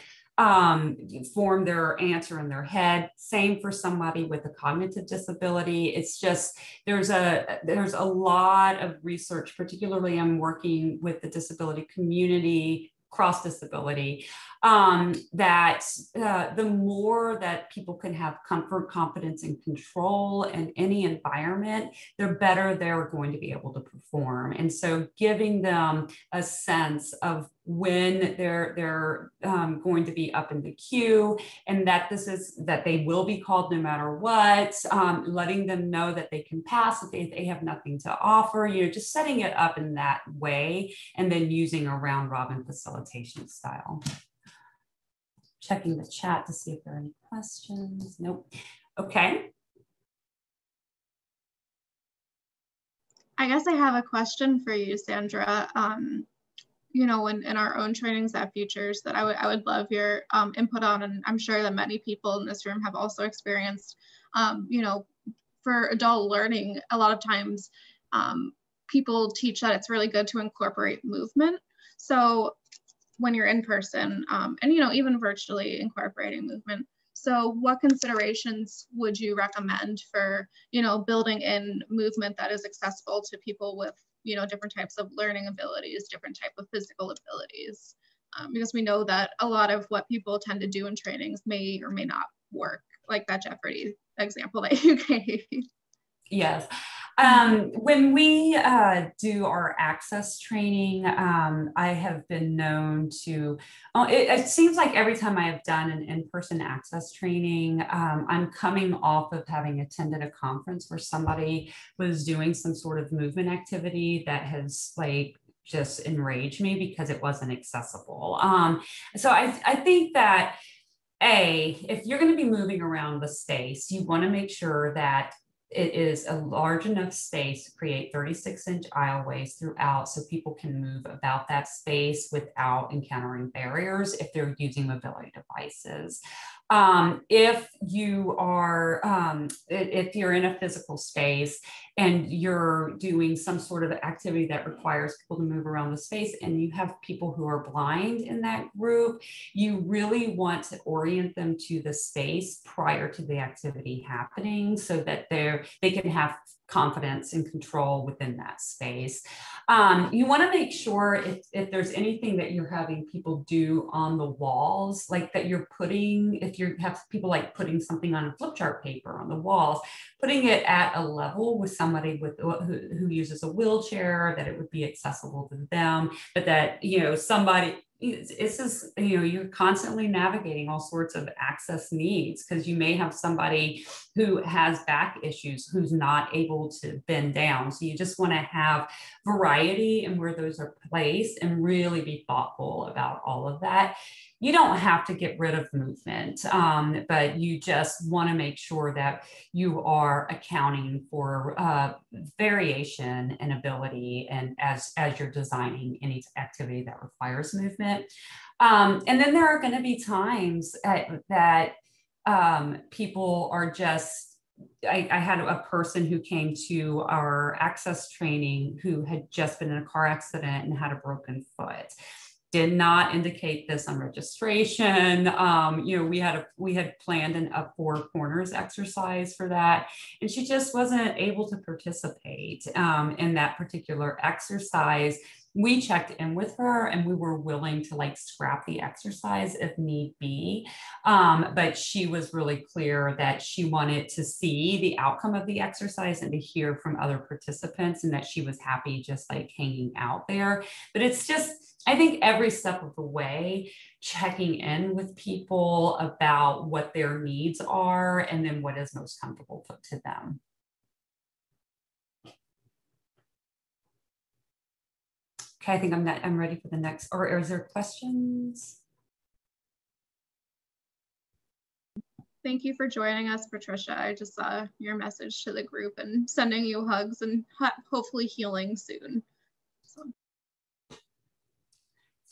[SPEAKER 4] form their answer in their head. Same for somebody with a cognitive disability. It's just, there's a lot of research, particularly I'm working with the disability community, cross disability, that the more that people can have comfort, confidence, and control in any environment, the better they're going to be able to perform. And so giving them a sense of when they're going to be up in the queue, and that they will be called no matter what, letting them know that they can pass if they have nothing to offer, just setting it up in that way, and then using a round robin facilitation style. Checking the chat to see if there are any questions. Nope. Okay.
[SPEAKER 1] I guess I have a question for you, Sandra. In our own trainings at Futures that I would love your input on, and I'm sure that many people in this room have also experienced, for adult learning, a lot of times people teach that it's really good to incorporate movement. So when you're in person, and even virtually incorporating movement. So what considerations would you recommend for, building in movement that is accessible to people with, different types of learning abilities, different type of physical abilities? Because we know that a lot of what people tend to do in trainings may or may not work, like that Jeopardy example that you gave.
[SPEAKER 4] Yes. When we do our access training, I have been known to, it seems like every time I have done an in-person access training, I'm coming off of having attended a conference where somebody was doing some sort of movement activity that has just enraged me because it wasn't accessible. So I think that if you're going to be moving around the space, you want to make sure that it is a large enough space to create 36-inch aisleways throughout so people can move about that space without encountering barriers if they're using mobility devices. If you are, if you're in a physical space and you're doing some sort of activity that requires people to move around the space and you have people who are blind in that group, you really want to orient them to the space prior to the activity happening so that they can have confidence and control within that space. You want to make sure if there's anything that you're having people do on the walls, like that you're putting, if you have people putting something on a flip chart paper on the walls, putting it at a level with somebody who uses a wheelchair, that it would be accessible to them, but that, somebody, it's just, you're constantly navigating all sorts of access needs because you may have somebody who has back issues who's not able to bend down. So you just want to have variety in where those are placed and really be thoughtful about all of that. You don't have to get rid of movement, but you just want to make sure that you are accounting for variation and ability, and as you're designing any activity that requires movement. And then there are going to be times that people are just, I had a person who came to our access training who had just been in a car accident and had a broken foot. Did not indicate this on registration. We had planned an up four corners exercise for that, and she just wasn't able to participate in that particular exercise. We checked in with her and we were willing to scrap the exercise if need be. But she was really clear that she wanted to see the outcome of the exercise and to hear from other participants, and that she was happy just hanging out there. But it's just, I think every step of the way, checking in with people about what their needs are and then what is most comfortable to them. Okay, I think I'm ready for the next, or is there questions?
[SPEAKER 1] Thank you for joining us, Patricia. I just saw your message to the group and sending you hugs and hopefully healing soon.
[SPEAKER 4] So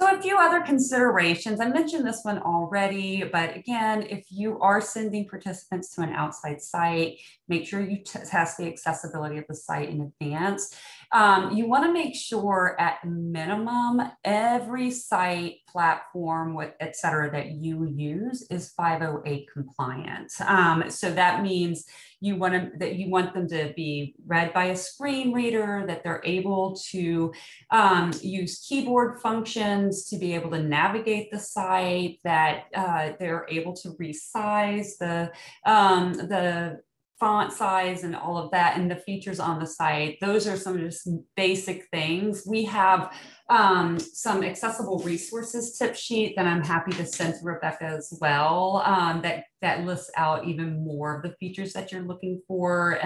[SPEAKER 4] a few other considerations. I mentioned this one already, but again, if you are sending participants to an outside site, make sure you test the accessibility of the site in advance. You want to make sure at minimum every site, platform, et cetera, that you use is 508 compliant. So that means you want them to be read by a screen reader, that they're able to use keyboard functions to be able to navigate the site, that they're able to resize the font size and all of that, and the features on the site. Those are some of just basic things. We have some accessible resources tip sheet that I'm happy to send to Rebecca as well, that lists out even more of the features that you're looking for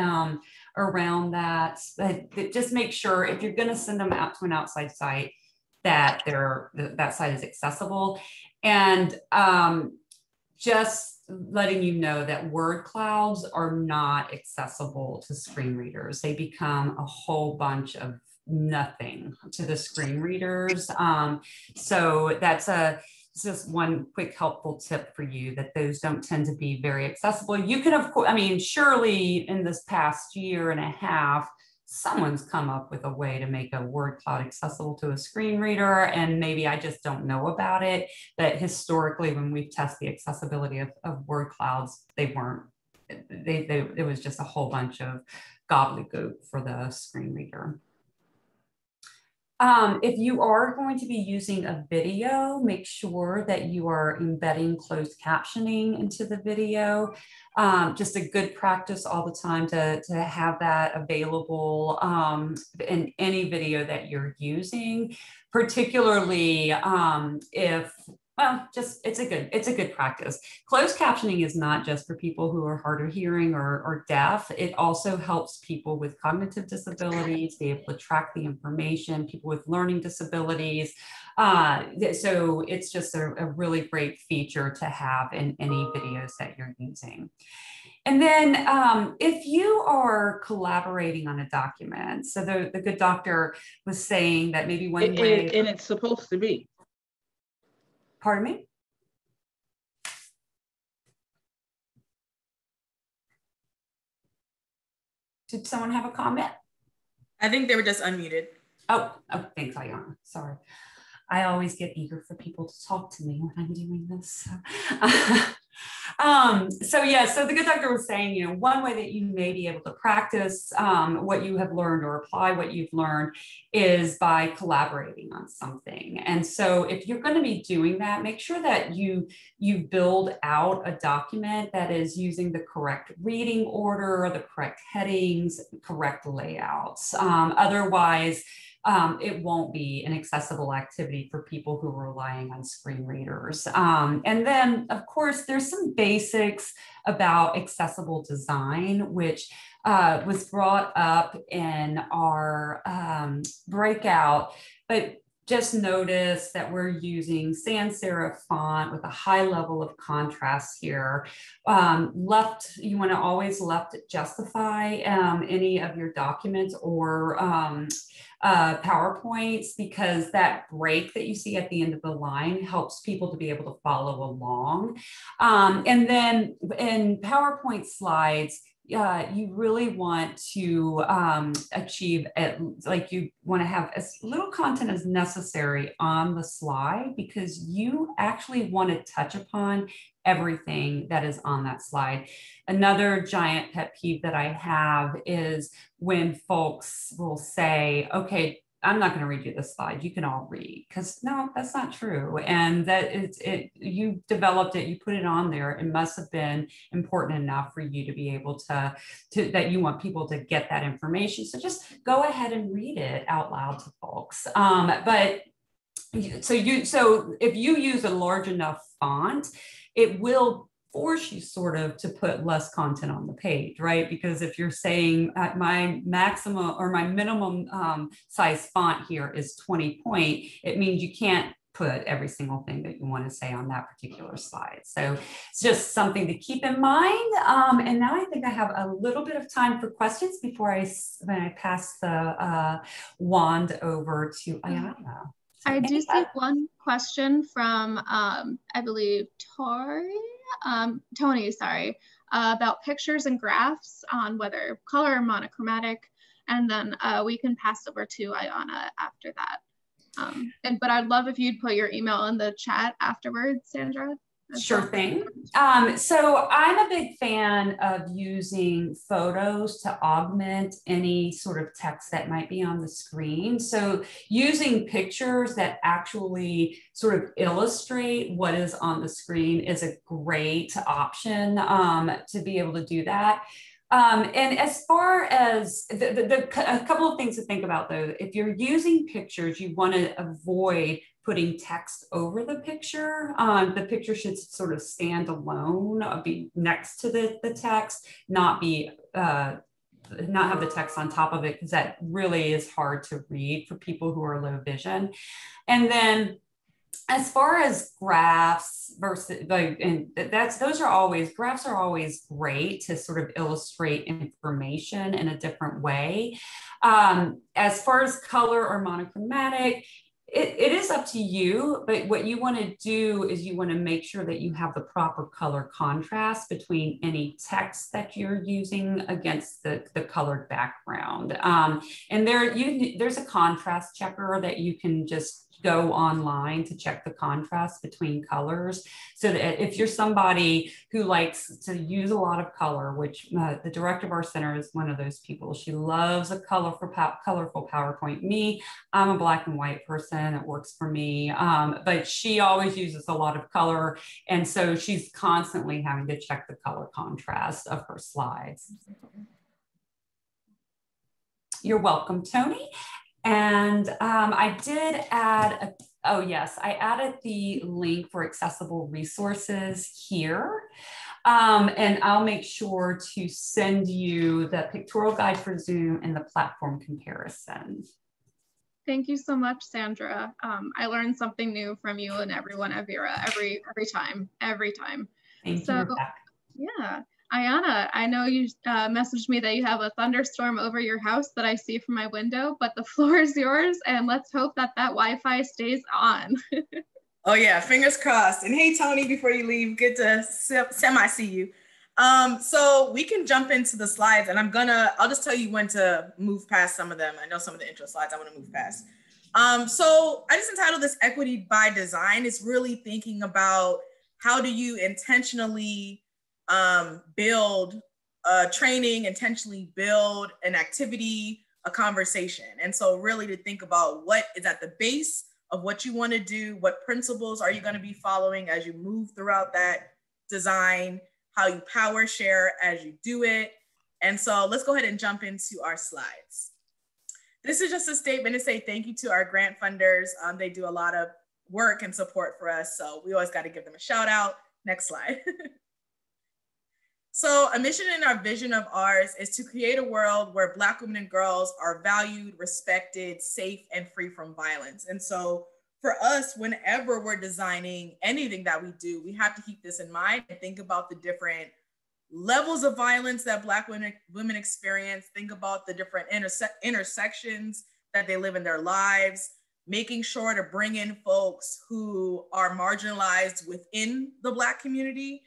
[SPEAKER 4] around that. But just make sure if you're going to send them out to an outside site that that site is accessible. And just letting you know that word clouds are not accessible to screen readers. They become a whole bunch of nothing to the screen readers. So that's just one quick helpful tip for you, that those don't tend to be very accessible. You can, of course, I mean, surely in this past year and a half, someone's come up with a way to make a word cloud accessible to a screen reader, and maybe I just don't know about it. But historically, when we've tested the accessibility of word clouds, it was just a whole bunch of gobbledygook for the screen reader. If you are going to be using a video, make sure that you are embedding closed captioning into the video. Just a good practice all the time to have that available in any video that you're using, particularly if, well, just it's a good practice. Closed captioning is not just for people who are hard of hearing or deaf. It also helps people with cognitive disabilities be able to track the information, people with learning disabilities. So it's just a really great feature to have in any videos that you're using. And then if you are collaborating on a document, so the good doctor was saying that maybe one way—
[SPEAKER 8] And it's supposed to be.
[SPEAKER 4] Pardon me? Did someone have a comment?
[SPEAKER 3] I think they were just unmuted.
[SPEAKER 4] Oh, thanks, Ayana. Sorry. I always get eager for people to talk to me when I'm doing this. So the good doctor was saying, you know, one way that you may be able to practice what you have learned or apply what you've learned is by collaborating on something. And so if you're going to be doing that, make sure that you build out a document that is using the correct reading order, the correct headings, correct layouts. Otherwise, it won't be an accessible activity for people who are relying on screen readers. And then, of course, there's some basics about accessible design, which was brought up in our breakout, but just notice that we're using sans serif font with a high level of contrast here. You want to always left justify any of your documents or PowerPoints, because that break that you see at the end of the line helps people to be able to follow along. And then in PowerPoint slides, you really want to achieve you want to have as little content as necessary on the slide, because you actually want to touch upon everything that is on that slide. Another giant pet peeve that I have is when folks will say, okay, I'm not going to read you this slide, you can all read, because no, that's not true. And that you developed it, you put it on there, it must have been important enough for you to be able to that you want people to get that information. So just go ahead and read it out loud to folks. So if you use a large enough font, it will force you sort of to put less content on the page, right? Because if you're saying my maximum or my minimum size font here is 20 point, it means you can't put every single thing that you want to say on that particular slide. So it's just something to keep in mind. And now I think I have a little bit of time for questions before I pass the wand over to Ayana.
[SPEAKER 1] I do see one question from, I believe, Tony, sorry, about pictures and graphs on whether color or monochromatic, and then we can pass over to Ayana after that. But I'd love if you'd put your email in the chat afterwards, Sandra.
[SPEAKER 4] Sure thing. So I'm a big fan of using photos to augment any sort of text that might be on the screen. So using pictures that actually sort of illustrate what is on the screen is a great option to be able to do that. And as far as a couple of things to think about though, if you're using pictures, you want to avoid putting text over the picture. The picture should sort of stand alone, be next to the text, not have the text on top of it, because that really is hard to read for people who are low vision. And then as far as graphs versus graphs are always great to sort of illustrate information in a different way. As far as color or monochromatic, it is up to you, but what you want to do is you want to make sure that you have the proper color contrast between any text that you're using against the colored background. And there's a contrast checker that you can just go online to check the contrast between colors, so that if you're somebody who likes to use a lot of color, which the director of our center is one of those people. She loves a colorful PowerPoint. Me, I'm a black and white person. It works for me, but she always uses a lot of color, and so she's constantly having to check the color contrast of her slides. You're welcome, Tony. And I did add, I added the link for accessible resources here. And I'll make sure to send you the pictorial guide for Zoom and the platform comparison.
[SPEAKER 1] Thank you so much, Sandra. I learned something new from you and everyone at Vera every time.
[SPEAKER 4] Thank you, Rebecca.
[SPEAKER 1] Yeah. Ayana, I know you messaged me that you have a thunderstorm over your house that I see from my window, but the floor is yours, and let's hope that Wi-Fi stays on.
[SPEAKER 3] Oh yeah, fingers crossed. And hey, Tony, before you leave, good to semi-see you. So we can jump into the slides, and I'll just tell you when to move past some of them. I know some of the intro slides I want to move past. So I just entitled this Equity by Design. It's really thinking about how do you intentionally build training, intentionally build an activity, a conversation. And so really to think about what is at the base of what you want to do, what principles are you going to be following as you move throughout that design, how you power share as you do it. And so let's go ahead and jump into our slides. This is just a statement to say thank you to our grant funders. They do a lot of work and support for us, so we always got to give them a shout out. Next slide. So a mission and our vision of ours is to create a world where Black women and girls are valued, respected, safe, and free from violence. And so for us, whenever we're designing anything that we do, we have to keep this in mind and think about the different levels of violence that Black women experience, think about the different intersections that they live in their lives, making sure to bring in folks who are marginalized within the Black community,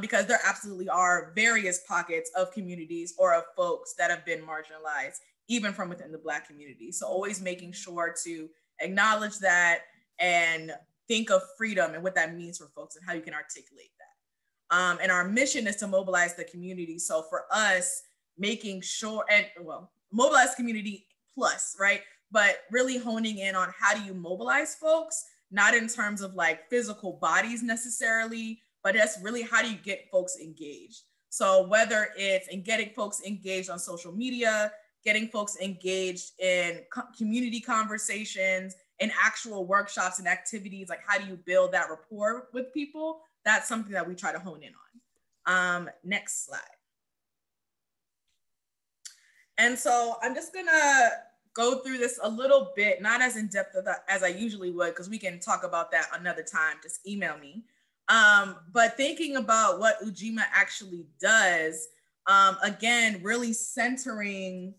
[SPEAKER 3] because there absolutely are various pockets of communities or of folks that have been marginalized, even from within the Black community. So always making sure to acknowledge that and think of freedom and what that means for folks and how you can articulate that. And our mission is to mobilize the community. So for us, making sure, mobilize community plus, right? But really honing in on how do you mobilize folks, not in terms of like physical bodies necessarily, but that's really how do you get folks engaged? So whether it's in getting folks engaged on social media, getting folks engaged in community conversations, in actual workshops and activities, like how do you build that rapport with people? That's something that we try to hone in on. Next slide. And so I'm just gonna go through this a little bit, not as in depth as I usually would, because we can talk about that another time, just email me. But thinking about what Ujima actually does, again, really centering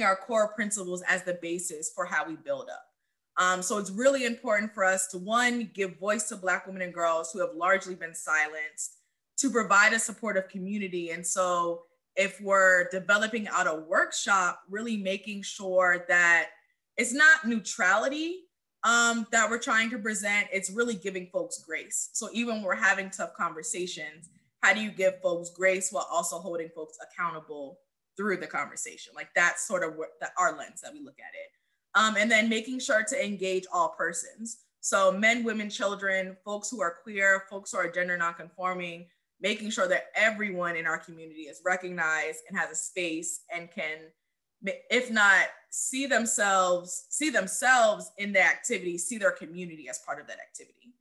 [SPEAKER 3] our core principles as the basis for how we build up. So it's really important for us to, one, give voice to Black women and girls who have largely been silenced, to provide a supportive community. And so if we're developing out a workshop, really making sure that it's not neutrality that we're trying to present, it's really giving folks grace. So even when we're having tough conversations, how do you give folks grace while also holding folks accountable through the conversation? Like that's sort of our lens that we look at it. And then making sure to engage all persons. So men, women, children, folks who are queer, folks who are gender nonconforming, making sure that everyone in our community is recognized and has a space and can, if not see themselves in the activity, see their community as part of that activity.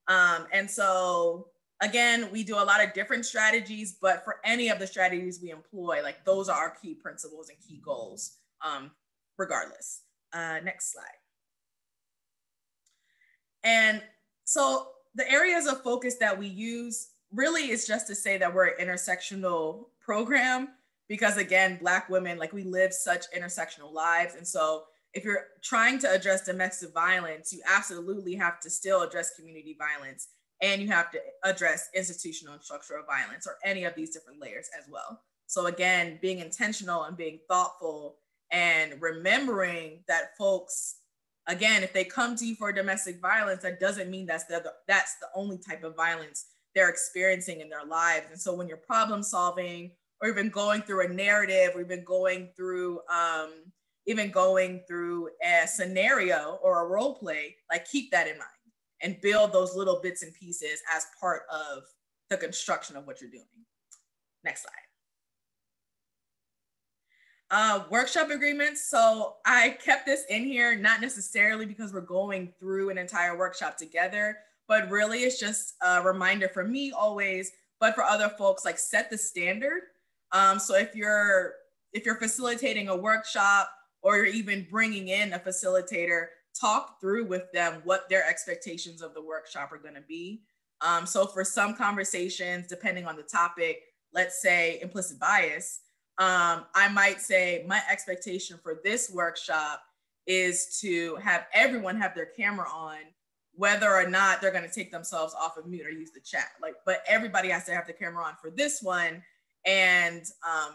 [SPEAKER 3] And so again, we do a lot of different strategies, but for any of the strategies we employ, like those are our key principles and key goals, regardless. Next slide. And so the areas of focus that we use really is just to say that we're an intersectional program, because again, Black women, like we live such intersectional lives. And so if you're trying to address domestic violence, you absolutely have to still address community violence, and you have to address institutional and structural violence, or any of these different layers as well. So again, being intentional and being thoughtful and remembering that folks, again, if they come to you for domestic violence, that doesn't mean that's the only type of violence they're experiencing in their lives. And so when you're problem solving, or even going through a narrative, or even going through a scenario or a role play, like keep that in mind and build those little bits and pieces as part of the construction of what you're doing. Next slide. Workshop agreements. So I kept this in here, not necessarily because we're going through an entire workshop together, but really it's just a reminder for me always, but for other folks, like set the standard. So if you're facilitating a workshop, or you're even bringing in a facilitator, talk through with them what their expectations of the workshop are going to be. So for some conversations, depending on the topic, let's say implicit bias, I might say my expectation for this workshop is to have everyone have their camera on, whether or not they're going to take themselves off of mute or use the chat. But everybody has to have the camera on for this one. And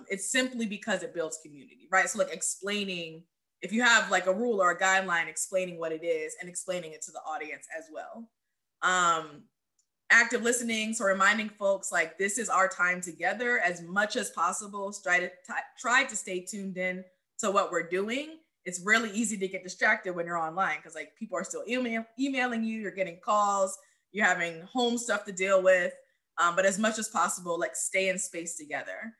[SPEAKER 3] it's simply because it builds community, right? So like explaining, if you have like a rule or a guideline, explaining what it is and explaining it to the audience as well. Active listening, so reminding folks like this is our time together as much as possible. Try to stay tuned in to what we're doing. It's really easy to get distracted when you're online, because like people are still emailing you, you're getting calls, you're having home stuff to deal with. But as much as possible, like stay in space together.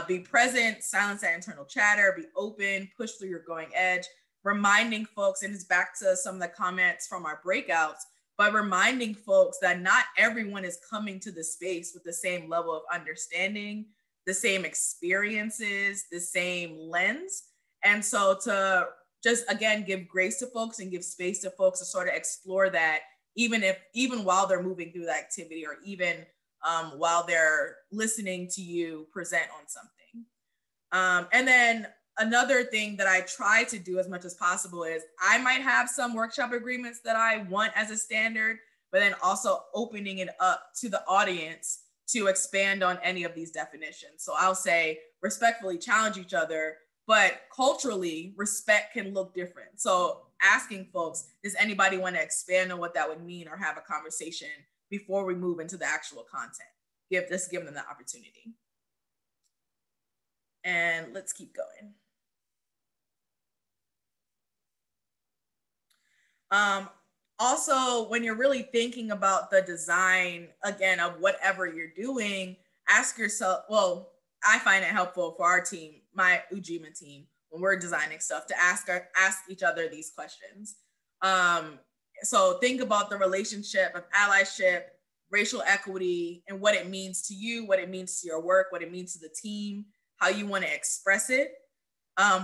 [SPEAKER 3] Be present, silence that internal chatter, be open, push through your going edge, reminding folks, and it's back to some of the comments from our breakouts, but reminding folks that not everyone is coming to the space with the same level of understanding, the same experiences, the same lens. And so to just, again, give grace to folks and give space to folks to sort of explore that, even while they're moving through the activity, or even while they're listening to you present on something. And then another thing that I try to do as much as possible is I might have some workshop agreements that I want as a standard, but then also opening it up to the audience to expand on any of these definitions. So I'll say respectfully challenge each other, but culturally respect can look different. So asking folks, does anybody want to expand on what that would mean, or have a conversation before we move into the actual content? Give them the opportunity. And let's keep going. Also, when you're really thinking about the design, again, of whatever you're doing, ask yourself, well, I find it helpful for our team, my Ujima team, when we're designing stuff, to ask each other these questions. So think about the relationship of allyship, racial equity, and what it means to you, what it means to your work, what it means to the team, how you want to express it.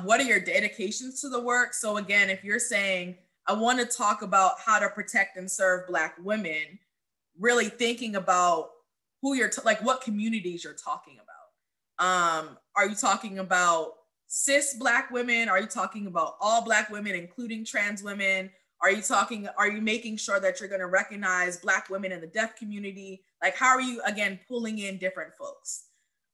[SPEAKER 3] What are your dedications to the work? So again, if you're saying, I want to talk about how to protect and serve Black women, really thinking about who you're, what communities you're talking about. Are you talking about cis Black women? Are you talking about all Black women, including trans women? Are you making sure that you're going to recognize Black women in the deaf community? Like, how are you, again, pulling in different folks?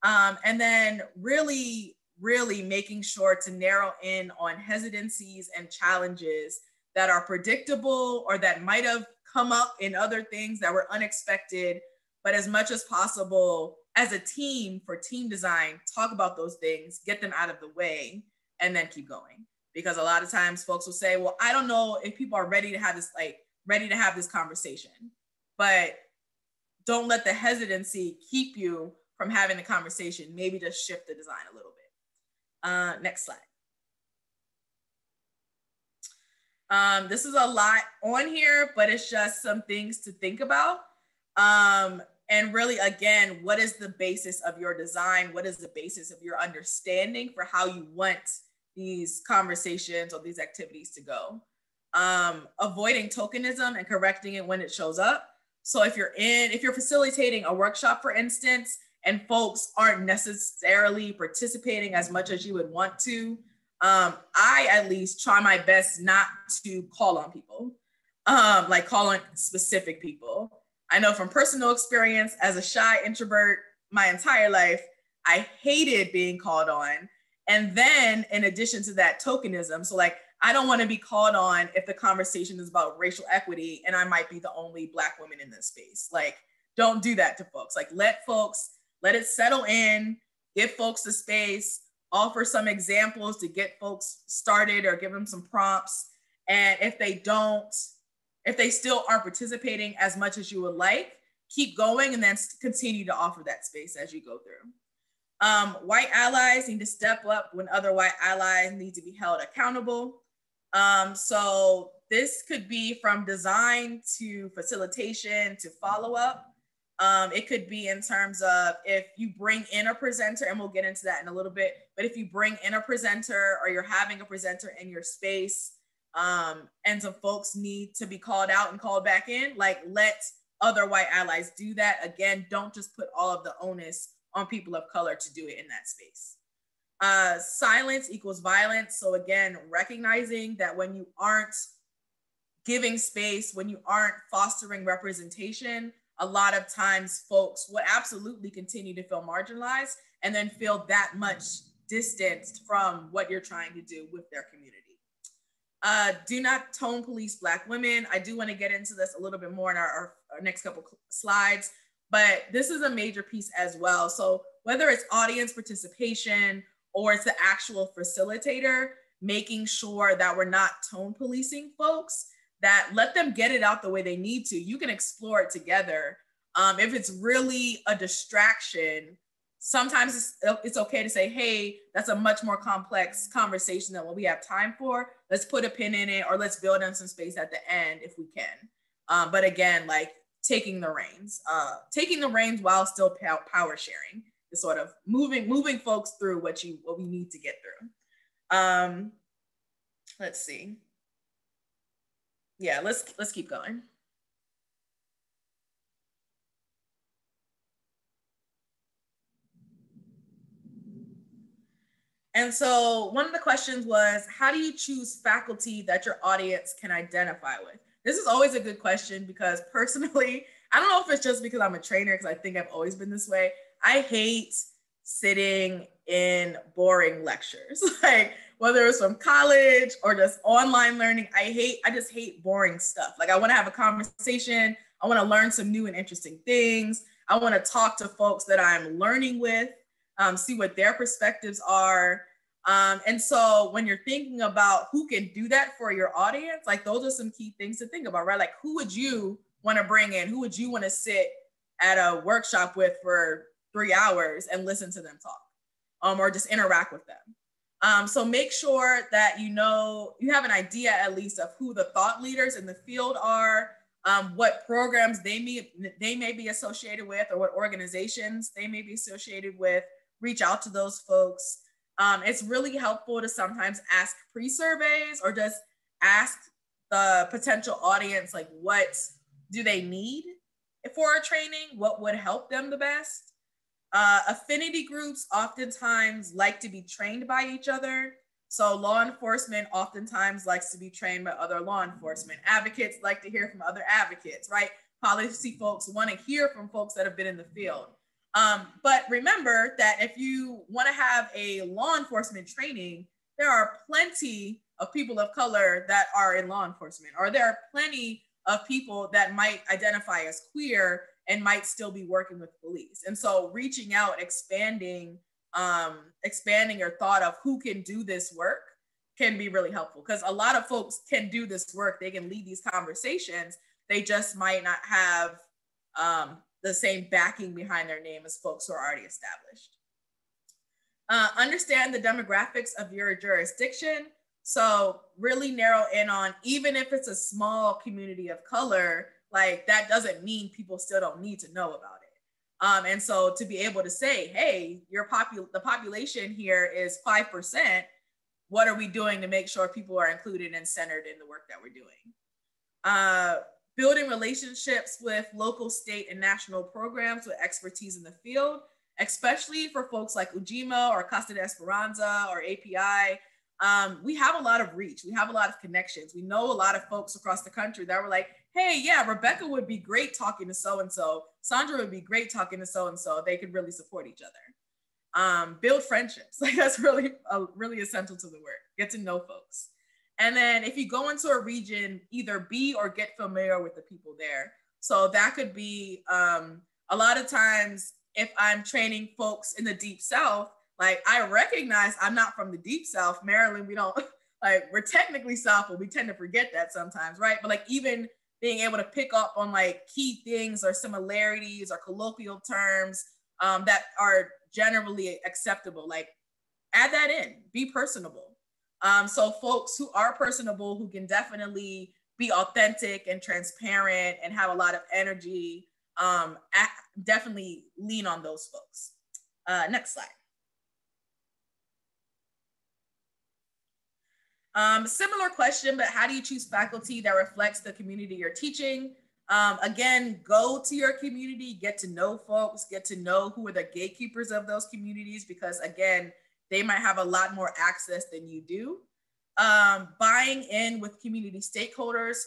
[SPEAKER 3] And then really making sure to narrow in on hesitancies and challenges that are predictable, or that might have come up in other things that were unexpected, but as much as possible as a team, for team design, talk about those things, get them out of the way, and then keep going. Because a lot of times folks will say, well, I don't know if people are ready to have this conversation, but don't let the hesitancy keep you from having the conversation. Maybe just shift the design a little bit. Next slide. This is a lot on here, but it's just some things to think about. And really, again, what is the basis of your design? What is the basis of your understanding for how you want these conversations or these activities to go? Avoiding tokenism and correcting it when it shows up. So if you're facilitating a workshop, for instance, and folks aren't necessarily participating as much as you would want to, I at least try my best not to call on people, like call on specific people. I know from personal experience as a shy introvert my entire life, I hated being called on. And then in addition to that, tokenism. So like, I don't want to be called on if the conversation is about racial equity and I might be the only Black woman in this space. Like, don't do that to folks. Like, let it settle in, give folks the space, offer some examples to get folks started or give them some prompts. And if they still aren't participating as much as you would like, keep going and then continue to offer that space as you go through. White allies need to step up when other white allies need to be held accountable. So this could be from design to facilitation to follow-up. It could be in terms of if you bring in a presenter, and we'll get into that in a little bit, but if you bring in a presenter or you're having a presenter in your space, and some folks need to be called out and called back in, like let other white allies do that. Again, don't just put all of the onus on people of color to do it in that space. Silence equals violence. So again, recognizing that when you aren't giving space, when you aren't fostering representation, a lot of times folks will absolutely continue to feel marginalized and then feel that much distanced from what you're trying to do with their community. Do not tone police Black women. I do want to get into this a little bit more in our next couple slides, but this is a major piece as well. So whether it's audience participation or it's the actual facilitator, making sure that we're not tone policing folks, that let them get it out the way they need to. You can explore it together. If it's really a distraction, sometimes it's okay to say, hey, that's a much more complex conversation than what we have time for. Let's put a pin in it, or let's build in some space at the end if we can. But again, like taking the reins while still power sharing is sort of moving folks through what we need to get through. Let's see. Yeah, let's keep going. And so one of the questions was, how do you choose faculty that your audience can identify with? This is always a good question because personally, I don't know if it's just because I'm a trainer, because I think I've always been this way. I hate sitting in boring lectures, like whether it's from college or just online learning. I just hate boring stuff. Like I want to have a conversation. I want to learn some new and interesting things. I want to talk to folks that I'm learning with, see what their perspectives are. And so when you're thinking about who can do that for your audience, like those are some key things to think about, right? Like who would you want to bring in? Who would you want to sit at a workshop with for 3 hours and listen to them talk, or just interact with them? So make sure that you have an idea at least of who the thought leaders in the field are, what programs they may be associated with, or what organizations they may be associated with. Reach out to those folks. It's really helpful to sometimes ask pre-surveys or just ask the potential audience, like, what do they need for a training? What would help them the best? Affinity groups oftentimes like to be trained by each other. So law enforcement oftentimes likes to be trained by other law enforcement. Advocates like to hear from other advocates, right? Policy folks want to hear from folks that have been in the field. But remember that if you want to have a law enforcement training, there are plenty of people of color that are in law enforcement, or there are plenty of people that might identify as queer and might still be working with police. And so reaching out, expanding your thought of who can do this work can be really helpful, because a lot of folks can do this work. They can lead these conversations. They just might not have the same backing behind their name as folks who are already established. Understand the demographics of your jurisdiction. So really narrow in on, even if it's a small community of color, like that doesn't mean people still don't need to know about it. And so to be able to say, hey, the population here is 5%, what are we doing to make sure people are included and centered in the work that we're doing? Building relationships with local, state, and national programs with expertise in the field, especially for folks like Ujima or Casa de Esperanza or API. We have a lot of reach. We have a lot of connections. We know a lot of folks across the country that were like, hey, yeah, Rebecca would be great talking to so-and-so. Sandra would be great talking to so-and-so. They could really support each other. Build friendships. Like that's really essential to the work. Get to know folks. And then if you go into a region, either be or get familiar with the people there. So that could be a lot of times if I'm training folks in the Deep South, like I recognize I'm not from the Deep South. Maryland, we don't, like we're technically South, but we tend to forget that sometimes, right? But like even being able to pick up on like key things or similarities or colloquial terms that are generally acceptable, like add that in, be personable. So folks who are personable, who can definitely be authentic and transparent and have a lot of energy, definitely lean on those folks. Next slide. Similar question, but how do you choose faculty that reflects the community you're teaching? Again, go to your community, get to know folks, get to know who are the gatekeepers of those communities, because again, they might have a lot more access than you do. Buying in with community stakeholders,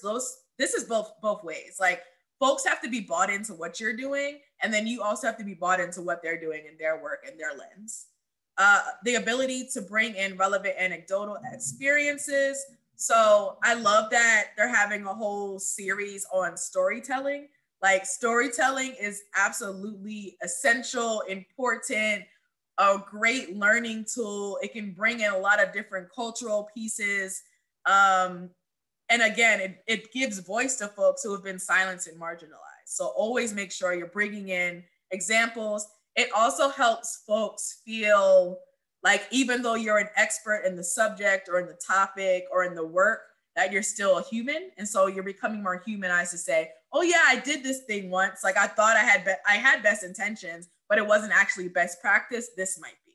[SPEAKER 3] this is both ways. Like folks have to be bought into what you're doing, and then you also have to be bought into what they're doing in their work and their lens. The ability to bring in relevant anecdotal experiences. So I love that they're having a whole series on storytelling. Like storytelling is absolutely essential, important, a great learning tool. It can bring in a lot of different cultural pieces. And again, it gives voice to folks who have been silenced and marginalized. So always make sure you're bringing in examples. It also helps folks feel like even though you're an expert in the subject or in the topic or in the work, that you're still a human. And so you're becoming more humanized to say, oh yeah, I did this thing once. Like I thought I had best intentions, but it wasn't actually best practice. This might be.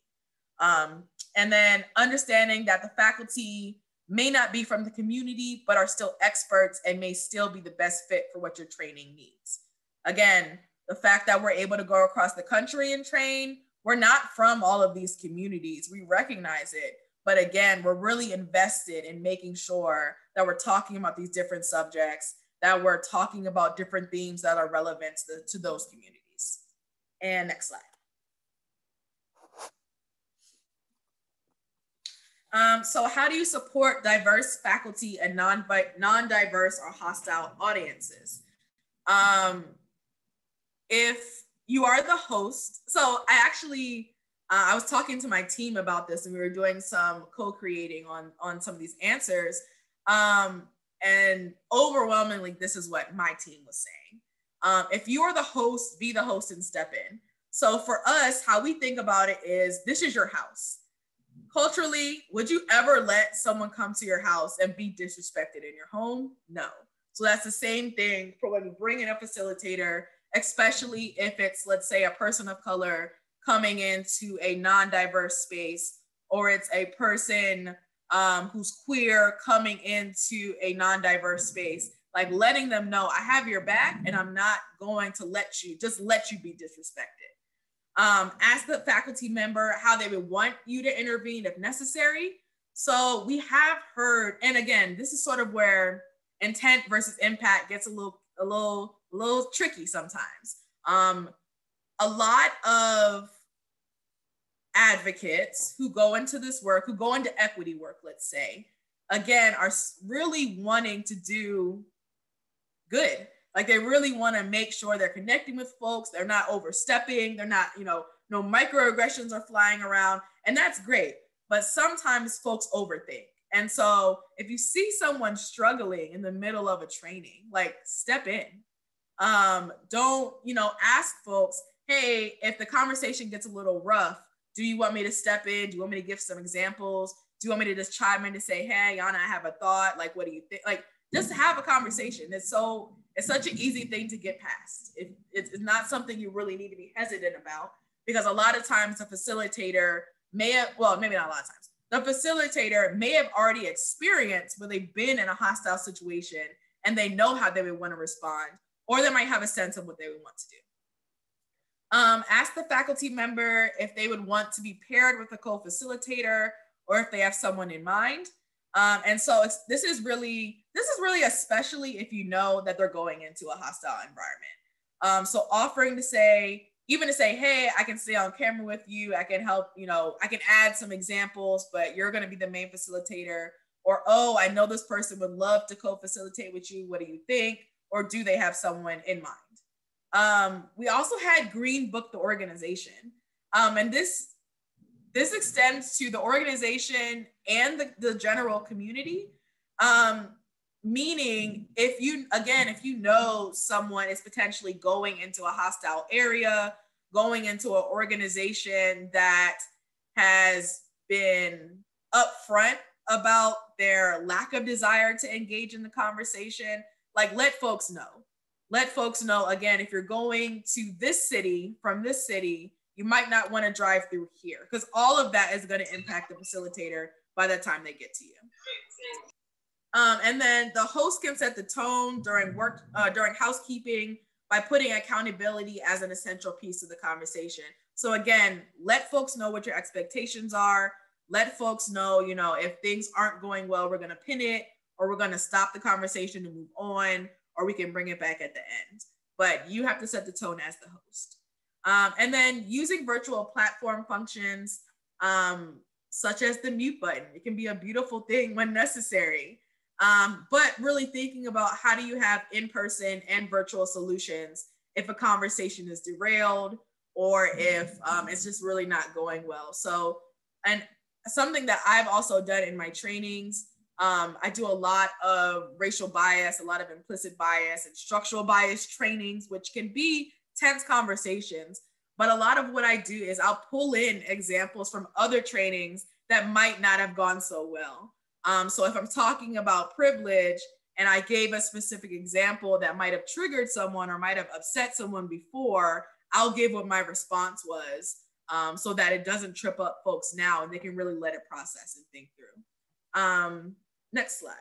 [SPEAKER 3] And then understanding that the faculty may not be from the community, but are still experts and may still be the best fit for what your training needs. Again, the fact that we're able to go across the country and train, we're not from all of these communities. We recognize it. But again, we're really invested in making sure that we're talking about these different subjects, that we're talking about different themes that are relevant to those communities. And next slide. So how do you support diverse faculty and non-diverse or hostile audiences? If you are the host, so I was talking to my team about this and we were doing some co-creating on some of these answers. And overwhelmingly, this is what my team was saying. If you are the host, be the host and step in. So for us, how we think about it is, this is your house. Culturally, would you ever let someone come to your house and be disrespected in your home? No. So that's the same thing for when you bring in a facilitator, especially if it's, let's say, a person of color coming into a non-diverse space, or it's a person who's queer coming into a non-diverse space, like letting them know, I have your back and I'm not going to let you be disrespected. Ask the faculty member how they would want you to intervene if necessary. So we have heard, and again, this is sort of where intent versus impact gets a little tricky sometimes. A lot of advocates who go into this work, who go into equity work, let's say, again, are really wanting to do good. Like they really want to make sure they're connecting with folks. They're not overstepping. They're not, no microaggressions are flying around, and that's great. But sometimes folks overthink. And so if you see someone struggling in the middle of a training, like step in. Don't, ask folks, hey, if the conversation gets a little rough, do you want me to step in? Do you want me to give some examples? Do you want me to just chime in to say, hey, Yana, I have a thought. Like, what do you think? Like, just have a conversation. It's such an easy thing to get past. It's not something you really need to be hesitant about, because a lot of times the facilitator may have, well, maybe not a lot of times, the facilitator may have already experienced where they've been in a hostile situation and they know how they would want to respond, or they might have a sense of what they would want to do. Ask the faculty member if they would want to be paired with a co-facilitator or if they have someone in mind. And so this is really especially if you know that they're going into a hostile environment. So offering to say, hey, I can stay on camera with you. I can help, I can add some examples, but you're going to be the main facilitator. Or, oh, I know this person would love to co-facilitate with you. What do you think? Or do they have someone in mind? We also had Green Book the organization. And this extends to the organization and the general community. Meaning if you know someone is potentially going into a hostile area, going into an organization that has been upfront about their lack of desire to engage in the conversation, like let folks know. Let folks know, again, if you're going to this city, from this city, you might not want to drive through here, because all of that is going to impact the facilitator by the time they get to you. And then the host can set the tone during housekeeping by putting accountability as an essential piece of the conversation. So again, let folks know what your expectations are. Let folks know, if things aren't going well, we're going to pin it, or we're going to stop the conversation and move on, or we can bring it back at the end. But you have to set the tone as the host. And then using virtual platform functions, such as the mute button. It can be a beautiful thing when necessary. But really thinking about how do you have in-person and virtual solutions if a conversation is derailed, or if it's just really not going well. So, and something that I've also done in my trainings, I do a lot of racial bias, a lot of implicit bias and structural bias trainings, which can be tense conversations. But a lot of what I do is I'll pull in examples from other trainings that might not have gone so well. So if I'm talking about privilege and I gave a specific example that might have triggered someone or might have upset someone before, I'll give what my response was, so that it doesn't trip up folks now and they can really let it process and think through. Next slide.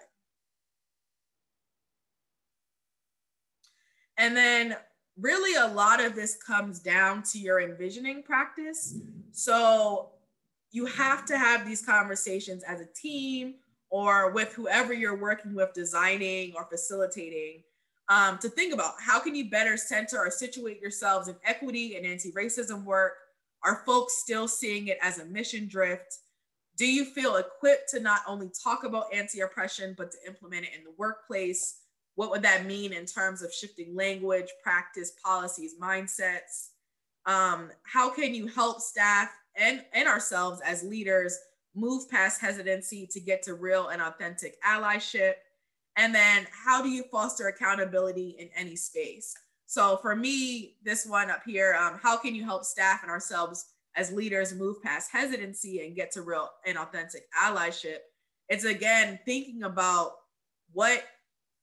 [SPEAKER 3] And then really a lot of this comes down to your envisioning practice. So you have to have these conversations as a team or with whoever you're working with, designing or facilitating, to think about how can you better center or situate yourselves in equity and anti-racism work? Are folks still seeing it as a mission drift? Do you feel equipped to not only talk about anti-oppression, but to implement it in the workplace? What would that mean in terms of shifting language, practice, policies, mindsets? How can you help staff and ourselves as leaders move past hesitancy to get to real and authentic allyship? And then how do you foster accountability in any space? So for me, this one up here, how can you help staff and ourselves as leaders move past hesitancy and get to real and authentic allyship? It's again, thinking about what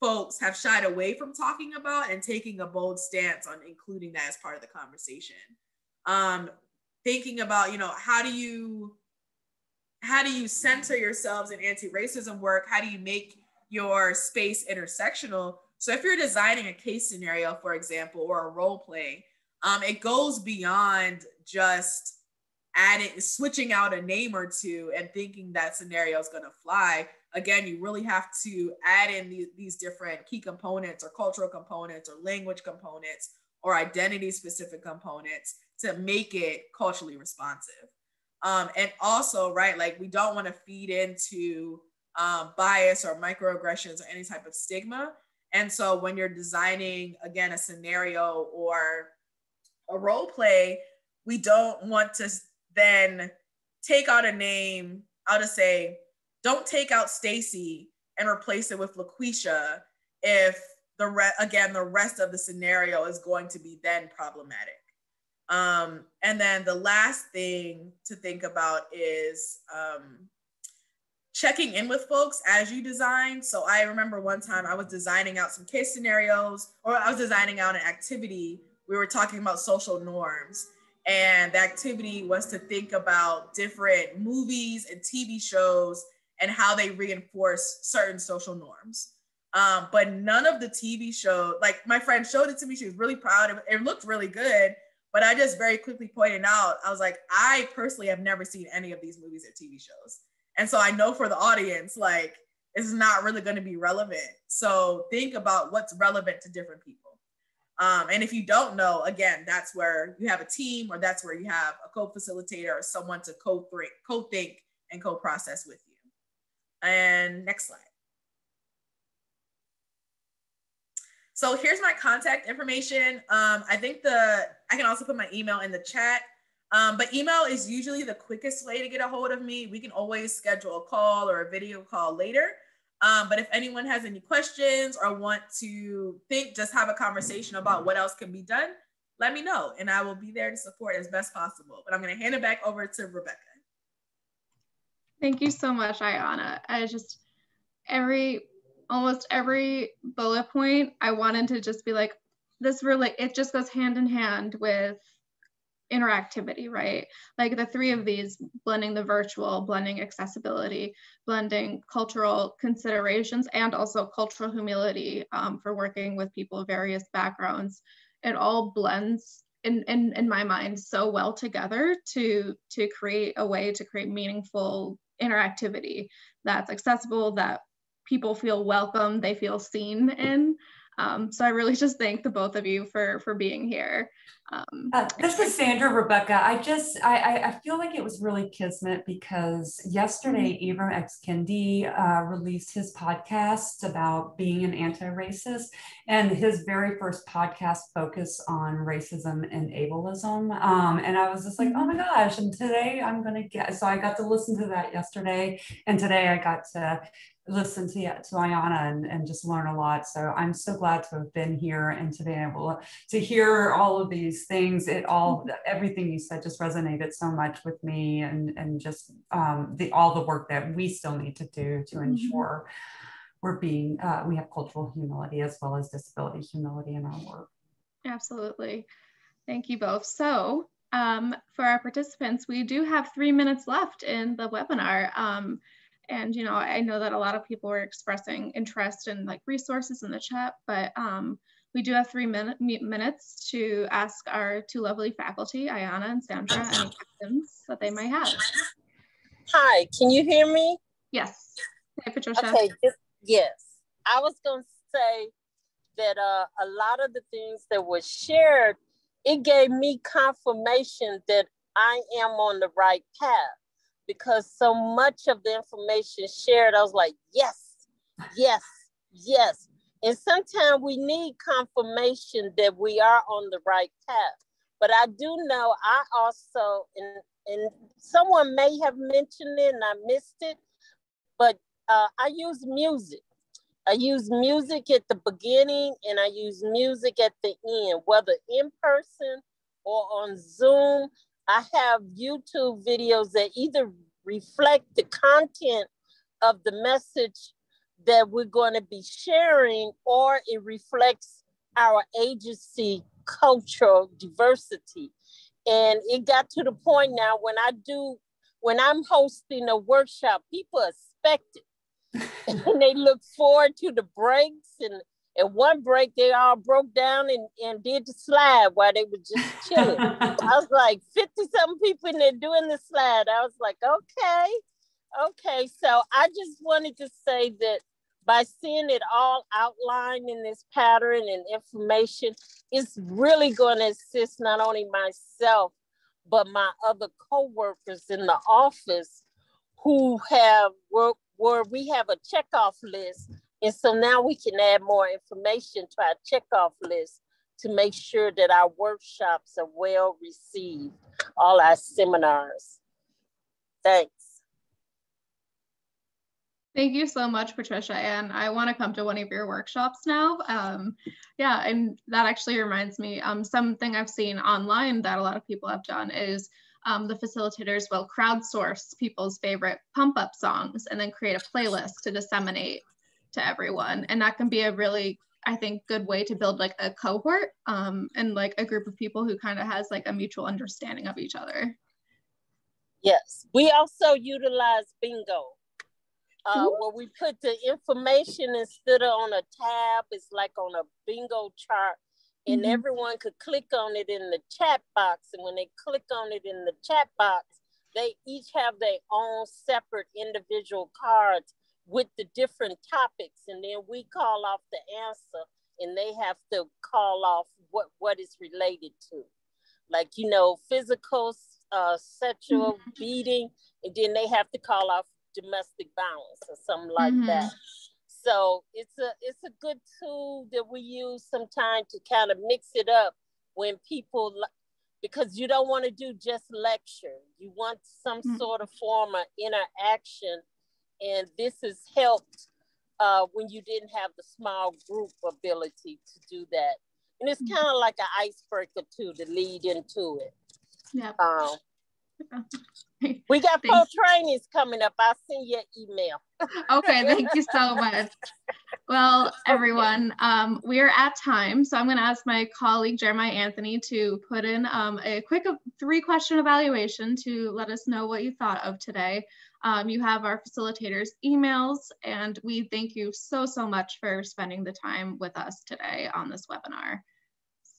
[SPEAKER 3] folks have shied away from talking about and taking a bold stance on including that as part of the conversation. Thinking about, how do you center yourselves in anti-racism work? How do you make your space intersectional? So if you're designing a case scenario, for example, or a role play, it goes beyond just switching out a name or two and thinking that scenario is going to fly. Again, you really have to add in these different key components or cultural components or language components or identity specific components to make it culturally responsive. And also, right, like we don't want to feed into bias or microaggressions or any type of stigma. And so when you're designing, again, a scenario or a role play, we don't want to then take out a name. I'll just say, don't take out Stacy and replace it with LaQuisha if the rest of the scenario is going to be then problematic. And then the last thing to think about is checking in with folks as you design. So I remember one time I was designing out some case scenarios, or I was designing out an activity. We were talking about social norms, and the activity was to think about different movies and TV shows and how they reinforce certain social norms. But none of the TV show, like my friend showed it to me, she was really proud of it. It looked really good, but I just very quickly pointed out, I was like, I personally have never seen any of these movies or TV shows. And so I know for the audience, like, it's not really going to be relevant. So think about what's relevant to different people. And if you don't know, again, that's where you have a team, or that's where you have a co-facilitator or someone to co-think and co-process with you. And next slide. So here's my contact information. I think I can also put my email in the chat, but email is usually the quickest way to get a hold of me. We can always schedule a call or a video call later. But if anyone has any questions or want to just have a conversation about what else can be done, let me know, and I will be there to support as best possible. But I'm going to hand it back over to Rebecca.
[SPEAKER 1] Thank you so much, Ayana. Almost every bullet point, I wanted to just be like, it just goes hand in hand with interactivity, right? Like the three of these, blending the virtual, blending accessibility, blending cultural considerations, and also cultural humility for working with people of various backgrounds. It all blends in my mind so well together to create a way to create meaningful interactivity that's accessible, that people feel welcome, they feel seen in. So I really just thank the both of you for being here.
[SPEAKER 4] This is Sandra, Rebecca. I feel like it was really kismet because yesterday Ibram X. Kendi released his podcast about being an anti-racist, and his very first podcast focused on racism and ableism. And I was just like, oh my gosh, and today so I got to listen to that yesterday, and today I got to listen to Ayana and just learn a lot. So I'm so glad to have been here and to be able to hear all of these things. Everything you said just resonated so much with me, and just all the work that we still need to do to ensure we have cultural humility as well as disability humility in our work.
[SPEAKER 1] Absolutely. Thank you both. So for our participants, we do have 3 minutes left in the webinar. And, I know that a lot of people were expressing interest in like resources in the chat, but we do have 3 minutes to ask our two lovely faculty, Ayana and Sandra, any questions that they might have.
[SPEAKER 8] Hi, can you hear me?
[SPEAKER 1] Yes. Hey, Patricia.
[SPEAKER 8] Okay, yes. I was going to say that a lot of the things that were shared, it gave me confirmation that I am on the right path. Because so much of the information shared, I was like, yes, yes, yes. And sometimes we need confirmation that we are on the right path. But I do know I also, and someone may have mentioned it and I missed it, but I use music. I use music at the beginning and I use music at the end, whether in person or on Zoom. I have YouTube videos that either reflect the content of the message that we're going to be sharing, or it reflects our agency, cultural diversity. And it got to the point now when I'm hosting a workshop, people expect it. And they look forward to the breaks, and at one break, they all broke down and did the slide while they were just chilling. I was like, 50-something people in there doing the slide. I was like, okay. So I just wanted to say that by seeing it all outlined in this pattern and information, it's really going to assist not only myself, but my other coworkers in the office who have worked where we have a checkoff list. And so now we can add more information to our checkoff list to make sure that our workshops are well received, all our seminars. Thanks.
[SPEAKER 1] Thank you so much, Patricia. And I want to come to one of your workshops now. Yeah, and that actually reminds me, something I've seen online that a lot of people have done is the facilitators will crowdsource people's favorite pump-up songs and then create a playlist to disseminate to everyone. And that can be a really, I think, good way to build like a cohort and like a group of people who kind of has like a mutual understanding of each other.
[SPEAKER 8] Yes, we also utilize bingo. Where we put the information instead of on a tab, it's like on a bingo chart, and everyone could click on it in the chat box. And when they click on it in the chat box, they each have their own separate individual cards with the different topics. And then we call off the answer, and they have to call off what it's related to. Like, you know, physical, sexual, beating, and then they have to call off domestic violence or something like that. So it's a good tool that we use sometimes to kind of mix it up when people, because you don't want to do just lecture. You want some sort of form of interaction, and this has helped when you didn't have the small group ability to do that. And it's kind of like an icebreaker too to lead into it.
[SPEAKER 1] Yeah.
[SPEAKER 8] We got 4 trainings coming up. I'll send you an email.
[SPEAKER 1] Okay, thank you so much. Well, everyone, we are at time, so I'm going to ask my colleague Jeremiah Anthony to put in a quick 3-question evaluation to let us know what you thought of today. You have our facilitators' emails, and we thank you so much for spending the time with us today on this webinar.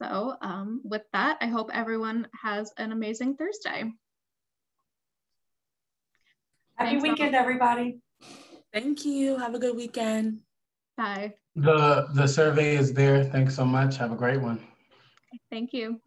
[SPEAKER 1] So with that, I hope everyone has an amazing Thursday.
[SPEAKER 4] Happy weekend, everybody.
[SPEAKER 9] Thank you. Have a good weekend.
[SPEAKER 1] Bye.
[SPEAKER 2] The survey is there. Thanks so much. Have a great one.
[SPEAKER 1] Thank you.